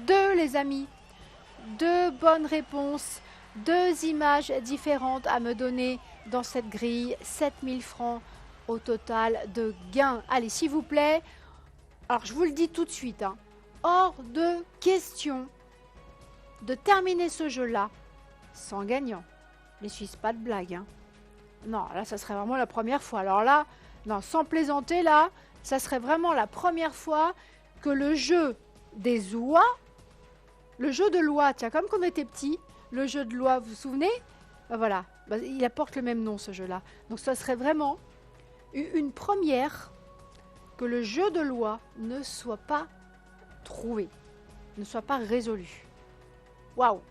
2, les amis. 2 bonnes réponses. 2 images différentes à me donner dans cette grille. 7000 francs au total de gains. Allez, s'il vous plaît. Alors, je vous le dis tout de suite. Hein, hors de question de terminer ce jeu-là sans gagnant. Les Suisses, pas de blague. Hein. Non, là, ça serait vraiment la première fois. Alors là, non, sans plaisanter, là, ça serait vraiment la première fois que le jeu des oies, le jeu de loi, tiens, comme quand on était petit, le jeu de loi, vous vous souvenez? Ben voilà, ben, il apporte le même nom, ce jeu-là. Donc, ça serait vraiment une première que le jeu de loi ne soit pas trouvé, ne soit pas résolu. Waouh!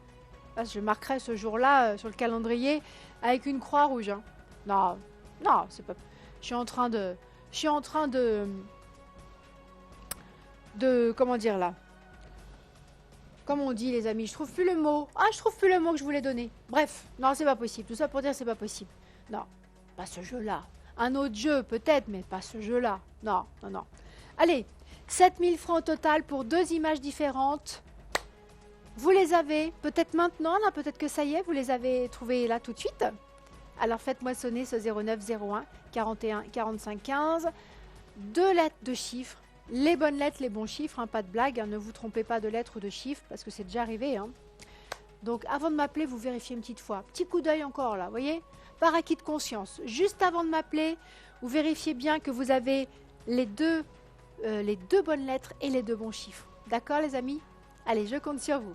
Je marquerai ce jour-là sur le calendrier avec une croix rouge. Hein. Non, non, c'est pas. Je suis en train de comment dire là? Comme on dit, les amis, je trouve plus le mot. Ah, je trouve plus le mot que je voulais donner. Bref, non, c'est pas possible. Tout ça pour dire c'est pas possible. Non, pas ce jeu-là. Un autre jeu peut-être, mais pas ce jeu-là. Non, non, non. Allez, 7000 francs au total pour 2 images différentes. Vous les avez peut-être maintenant, là, peut-être que ça y est, vous les avez trouvés là tout de suite. Alors faites-moi sonner ce 09 01 41 45 15. 2 lettres de chiffres, les bonnes lettres, les bons chiffres, hein, pas de blague, hein, ne vous trompez pas de lettres ou de chiffres parce que c'est déjà arrivé. Hein. Donc avant de m'appeler, vous vérifiez une petite fois. Petit coup d'œil encore là, vous voyez? Par acquis de conscience. Juste avant de m'appeler, vous vérifiez bien que vous avez les deux bonnes lettres et les 2 bons chiffres. D'accord les amis? Allez, je compte sur vous.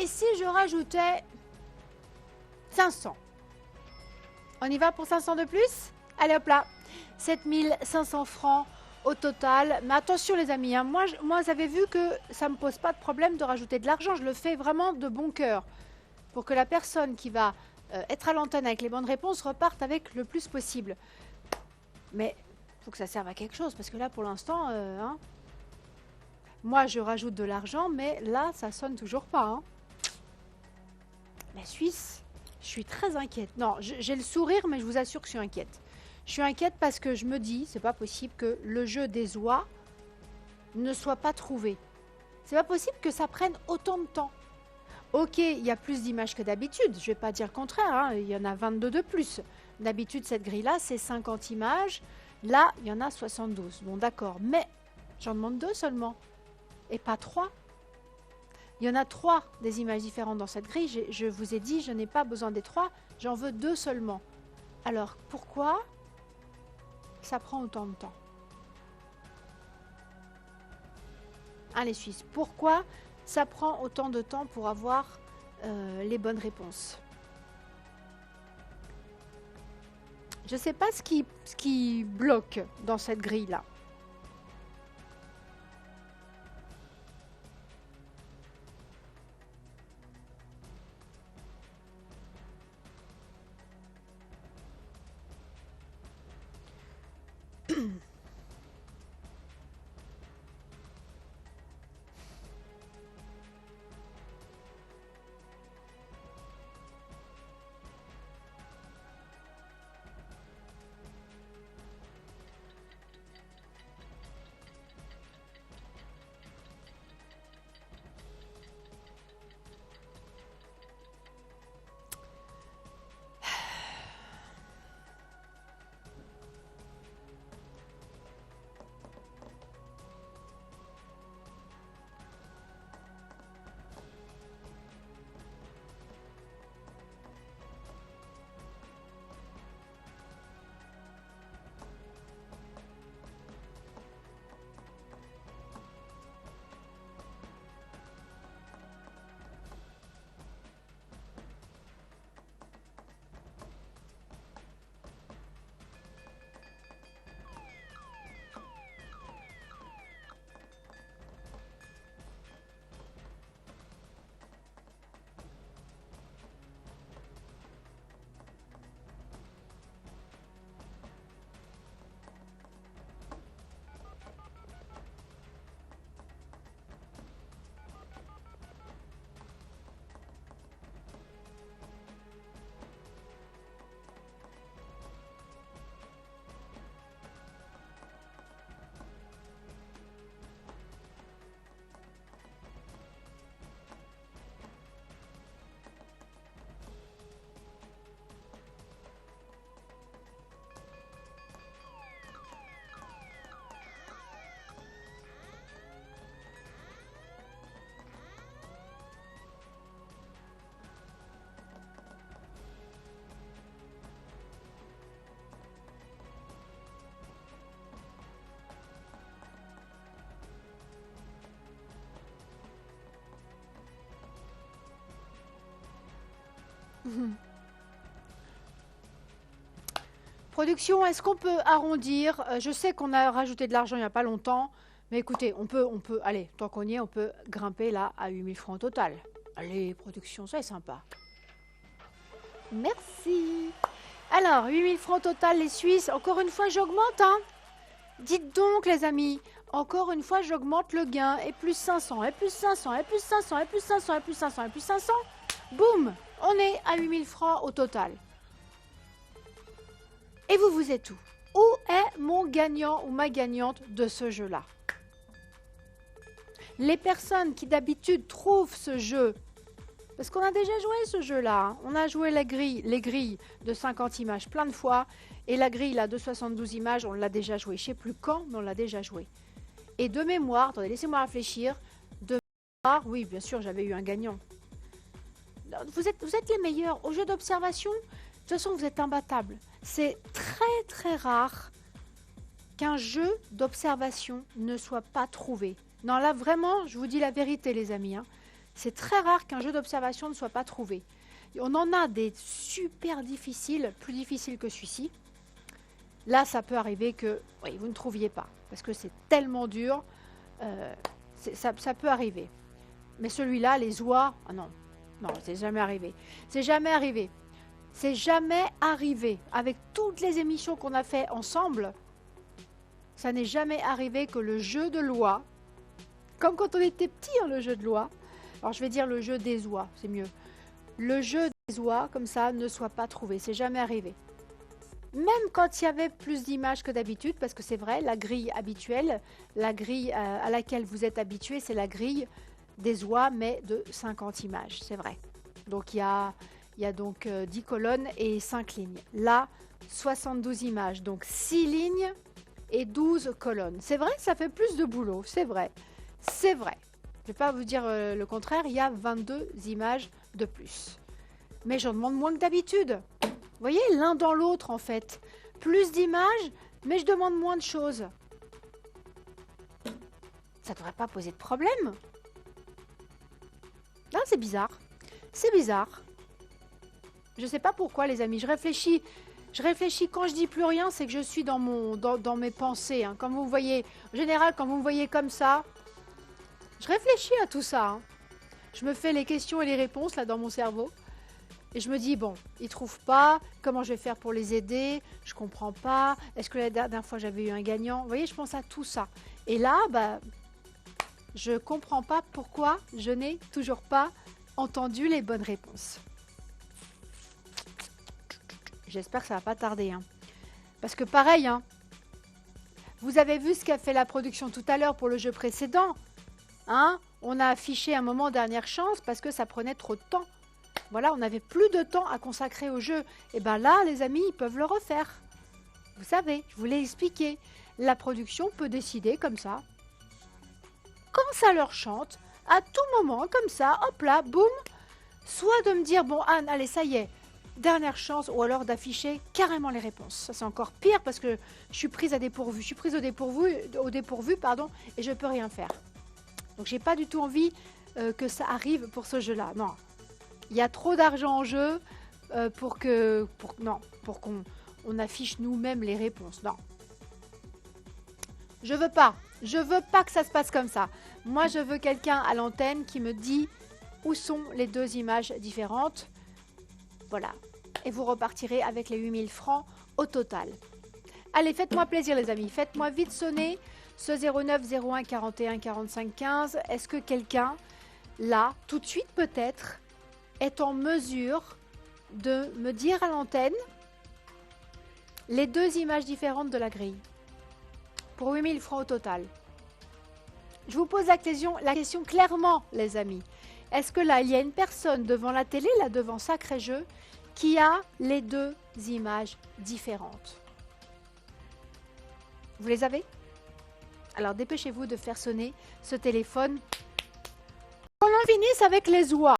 Et si je rajoutais 500? On y va pour 500 de plus? Allez hop là, 7500 francs au total. Mais attention les amis, hein, moi vous avez vu que ça ne me pose pas de problème de rajouter de l'argent. Je le fais vraiment de bon cœur pour que la personne qui va être à l'antenne avec les bonnes réponses reparte avec le plus possible. Mais il faut que ça serve à quelque chose parce que là pour l'instant, hein, moi je rajoute de l'argent mais là ça sonne toujours pas. Hein. La Suisse, je suis très inquiète. Non, j'ai le sourire, mais je vous assure que je suis inquiète. Je suis inquiète parce que je me dis, c'est pas possible que le jeu des oies ne soit pas trouvé. C'est pas possible que ça prenne autant de temps. Ok, il y a plus d'images que d'habitude, je vais pas dire le contraire, hein, il y en a 22 de plus. D'habitude, cette grille-là, c'est 50 images. Là, il y en a 72. Bon, d'accord, mais j'en demande 2 seulement, et pas 3. Il y en a 3 des images différentes dans cette grille. Je vous ai dit, je n'ai pas besoin des 3, j'en veux 2 seulement. Alors, pourquoi ça prend autant de temps? Hein, les Suisses, pourquoi ça prend autant de temps pour avoir les bonnes réponses? Je ne sais pas ce qui bloque dans cette grille-là. Production, est-ce qu'on peut arrondir? Je sais qu'on a rajouté de l'argent il n'y a pas longtemps, mais écoutez, allez, tant qu'on y est, on peut grimper là à 8000 francs au total. Allez, production, ça est sympa. Merci. Alors, 8000 francs au total, les Suisses. Encore une fois, j'augmente, hein. Dites donc, les amis, encore une fois, j'augmente le gain. Et plus 500, et plus 500, et plus 500, et plus 500, et plus 500, et plus 500. Boum, on est à 8000 francs au total. Et vous êtes où? Où est mon gagnant ou ma gagnante de ce jeu-là? Les personnes qui d'habitude trouvent ce jeu, parce qu'on a déjà joué ce jeu-là, hein. On a joué les grilles de 50 images plein de fois, et la grille là, de 72 images, on l'a déjà joué. Je ne sais plus quand, mais on l'a déjà joué. Et de mémoire, attendez, laissez-moi réfléchir, de mémoire, oui, bien sûr, j'avais eu un gagnant. Vous êtes les meilleurs au jeu d'observation. De toute façon, vous êtes imbattables. C'est très très rare qu'un jeu d'observation ne soit pas trouvé. Non, là vraiment, je vous dis la vérité les amis. Hein. C'est très rare qu'un jeu d'observation ne soit pas trouvé. Et on en a des super difficiles, plus difficiles que celui-ci. Là, ça peut arriver que oui, vous ne trouviez pas, parce que c'est tellement dur. Ça peut arriver. Mais celui-là, les oies, ah non, non, c'est jamais arrivé. C'est jamais arrivé. C'est jamais arrivé. Avec toutes les émissions qu'on a fait ensemble, ça n'est jamais arrivé que le jeu de loi, comme quand on était petit, hein, le jeu de loi, alors je vais dire le jeu des oies, c'est mieux. Le jeu des oies, comme ça, ne soit pas trouvé. C'est jamais arrivé. Même quand il y avait plus d'images que d'habitude, parce que c'est vrai, la grille habituelle, la grille à laquelle vous êtes habitué, c'est la grille des oies, mais de 50 images, c'est vrai. Donc il y a donc 10 colonnes et 5 lignes. Là, 72 images, donc 6 lignes et 12 colonnes. C'est vrai que ça fait plus de boulot, c'est vrai. C'est vrai. Je ne vais pas vous dire le contraire, il y a 22 images de plus. Mais j'en demande moins que d'habitude. Vous voyez, l'un dans l'autre en fait. Plus d'images, mais je demande moins de choses. Ça ne devrait pas poser de problème. Non, c'est bizarre. C'est bizarre. Je ne sais pas pourquoi, les amis. Je réfléchis quand je dis plus rien, c'est que je suis dans mes pensées. Hein. Comme vous voyez, en général, quand vous me voyez comme ça, je réfléchis à tout ça. Hein. Je me fais les questions et les réponses là dans mon cerveau. Et je me dis, bon, ils ne trouvent pas, comment je vais faire pour les aider, je ne comprends pas, est-ce que la dernière fois j'avais eu un gagnant? Vous voyez, je pense à tout ça. Et là, bah, je ne comprends pas pourquoi je n'ai toujours pas entendu les bonnes réponses. J'espère que ça ne va pas tarder. Hein. Parce que pareil, hein, vous avez vu ce qu'a fait la production tout à l'heure pour le jeu précédent. Hein, on a affiché un moment dernière chance parce que ça prenait trop de temps. Voilà, on n'avait plus de temps à consacrer au jeu. Et bien là, les amis, ils peuvent le refaire. Vous savez, je vous l'ai expliqué. La production peut décider comme ça. Quand ça leur chante, à tout moment, comme ça, hop là, boum. Soit de me dire, bon Anne, allez, ça y est, dernière chance, ou alors d'afficher carrément les réponses. Ça, c'est encore pire parce que je suis prise à dépourvu. Je suis prise au dépourvu, pardon, et je ne peux rien faire. Donc, j'ai pas du tout envie que ça arrive pour ce jeu-là. Non. Il y a trop d'argent en jeu pour qu'on affiche nous-mêmes les réponses. Non. Je veux pas. Je veux pas que ça se passe comme ça. Moi, je veux quelqu'un à l'antenne qui me dit où sont les deux images différentes. Voilà. Et vous repartirez avec les 8000 francs au total. Allez, faites-moi plaisir, les amis. Faites-moi vite sonner ce 09 01 41 45 15. Est-ce que quelqu'un, là, tout de suite peut-être, est en mesure de me dire à l'antenne les deux images différentes de la grille pour 8000 francs au total. Je vous pose la question clairement, les amis. Est-ce que là, il y a une personne devant la télé, là devant Sacré Jeu, qui a les deux images différentes? Vous les avez? Alors dépêchez-vous de faire sonner ce téléphone. On en finisse avec les oies.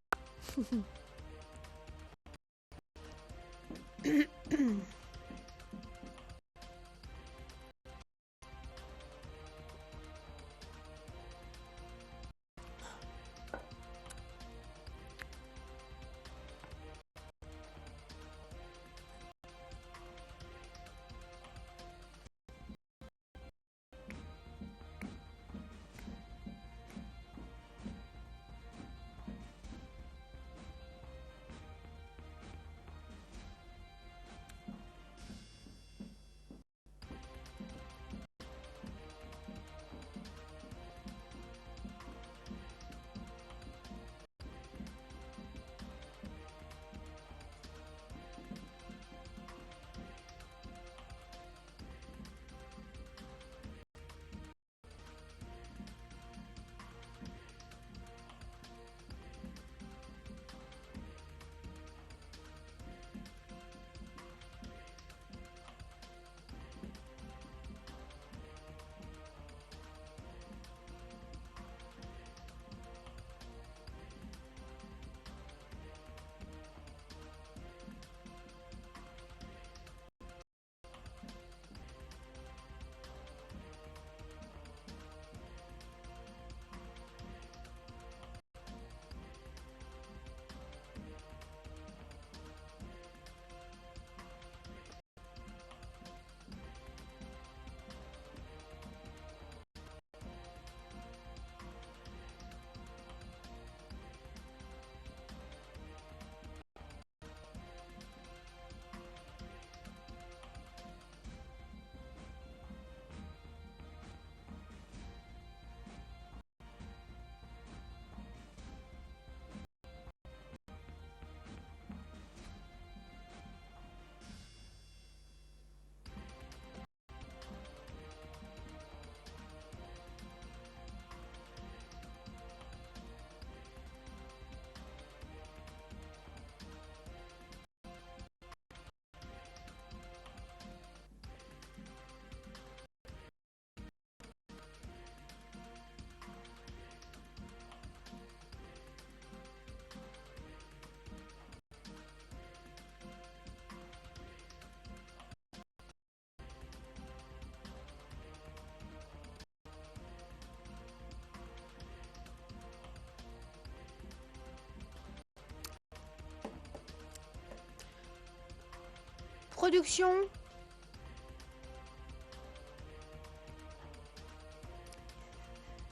Production.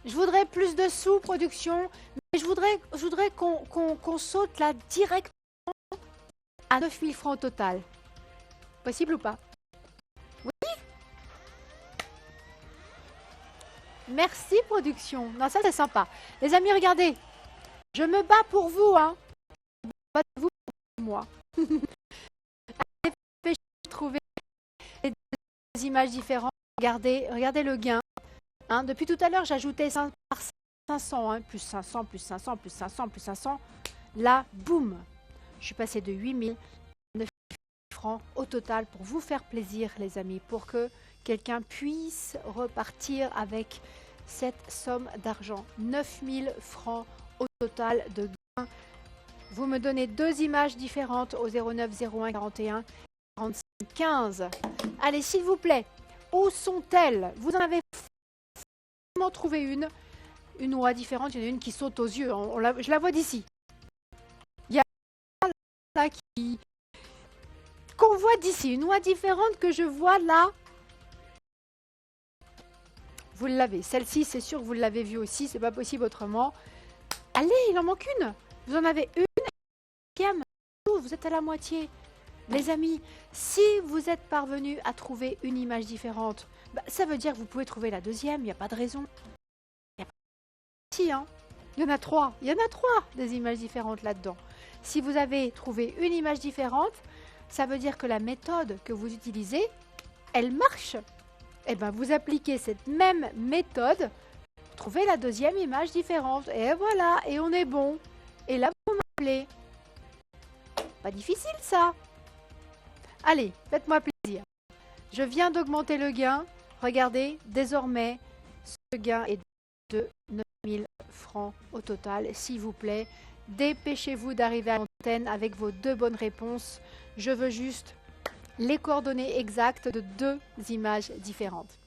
Je voudrais plus de sous, production, mais je voudrais qu'on saute là directement à 9 000 francs au total. Possible ou pas? Oui. Merci, production. Non, ça c'est sympa. Les amis, regardez. Je me bats pour vous, hein. Battez-vous pour moi. Allez, trouver des images différentes. Regardez le gain. Hein, depuis tout à l'heure, j'ajoutais 5 par 500, hein, plus 500, plus 500, plus 500, plus 500. Là, boum, je suis passée de 8 000 à 9 000 francs au total pour vous faire plaisir, les amis, pour que quelqu'un puisse repartir avec cette somme d'argent. 9 000 francs au total de gain. Vous me donnez deux images différentes au 09 01 41 45 15. Allez, s'il vous plaît, où sont-elles? Vous en avez trouvé une oie différente, il y en a une qui saute aux yeux, je la vois d'ici. Il y a là qu'on voit d'ici, une oie différente que je vois là. Vous l'avez, celle-ci c'est sûr que vous l'avez vue aussi, c'est pas possible autrement. Allez, il en manque une. Vous en avez une, vous êtes à la moitié. Les amis, si vous êtes parvenus à trouver une image différente, ça veut dire que vous pouvez trouver la deuxième, il n'y a pas de raison. Si, hein. Il y en a trois des images différentes là-dedans. Si vous avez trouvé une image différente, ça veut dire que la méthode que vous utilisez, elle marche. Et bien, vous appliquez cette même méthode, vous trouvez la deuxième image différente. Et voilà, et on est bon. Et là, vous m'appelez. Pas difficile, ça. Allez, faites-moi plaisir. Je viens d'augmenter le gain. Regardez, désormais, ce gain est de 9 000 francs au total. S'il vous plaît, dépêchez-vous d'arriver à l'antenne avec vos deux bonnes réponses. Je veux juste les coordonnées exactes de deux images différentes.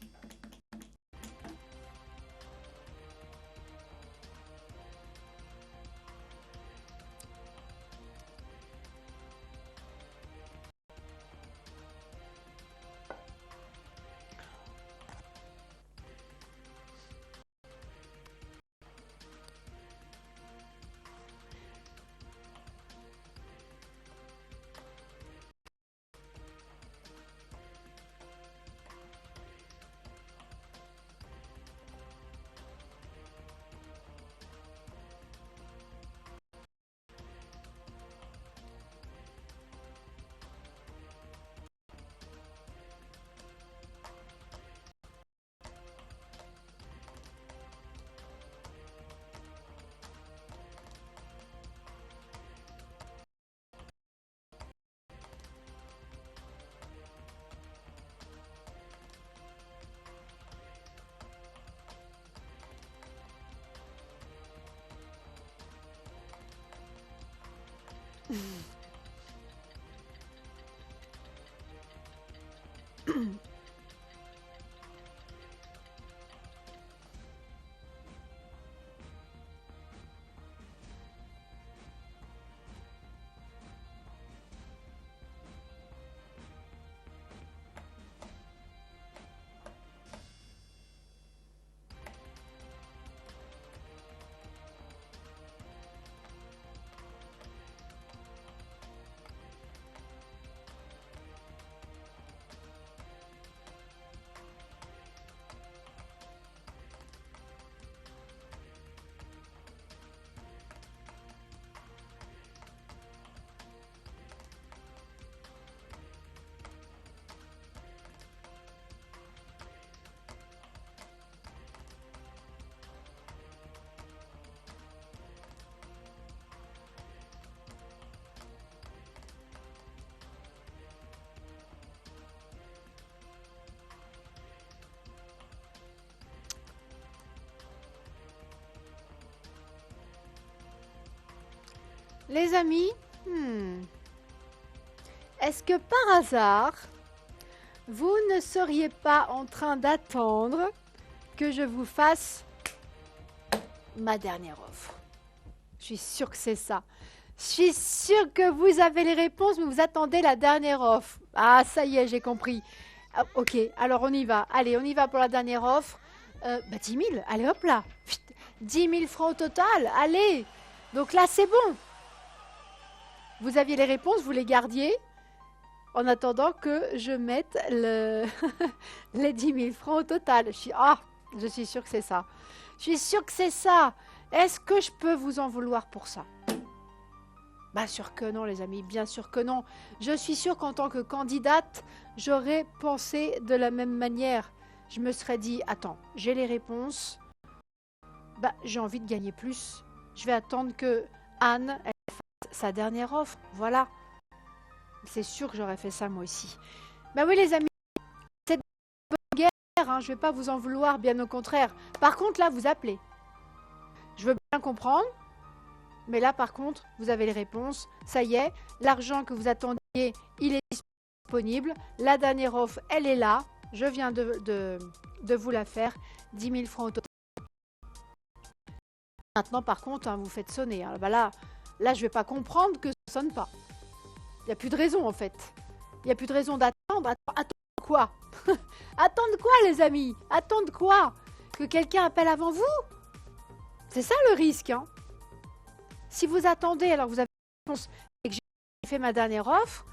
Les amis, est-ce que par hasard, vous ne seriez pas en train d'attendre que je vous fasse ma dernière offre? Je suis sûre que c'est ça. Je suis sûre que vous avez les réponses, mais vous attendez la dernière offre. Ah, ça y est, j'ai compris. Ah, ok, alors on y va. Allez, on y va pour la dernière offre. 10 000, allez hop là. Chut, 10 000 francs au total, allez. Donc là, c'est bon. Vous aviez les réponses, vous les gardiez. En attendant que je mette les 10 000 francs au total. Je suis sûre que c'est ça. Je suis sûre que c'est ça. Est-ce que je peux vous en vouloir pour ça? Bien sûr que non, les amis, bien sûr que non. Je suis sûre qu'en tant que candidate, j'aurais pensé de la même manière. Je me serais dit, attends, j'ai les réponses. J'ai envie de gagner plus. Je vais attendre que Anne elle fasse sa dernière offre. Voilà. C'est sûr que j'aurais fait ça moi aussi. Oui, les amis, c'est une bonne guerre. Hein, je ne vais pas vous en vouloir, bien au contraire. Par contre, là, vous appelez. Je veux bien comprendre. Mais là, par contre, vous avez les réponses. Ça y est, l'argent que vous attendiez, il est disponible. La dernière offre, elle est là. Je viens de vous la faire. 10 000 francs au total. Maintenant, par contre, hein, vous faites sonner. Hein. Là, je ne vais pas comprendre que ça ne sonne pas. Il n'y a plus de raison, en fait. Il n'y a plus de raison d'attendre. Attendre quoi? Attendre quoi, les amis? Attendre quoi? Que quelqu'un appelle avant vous? C'est ça le risque, hein. Si vous attendez, alors vous avez et que j'ai fait ma dernière offre,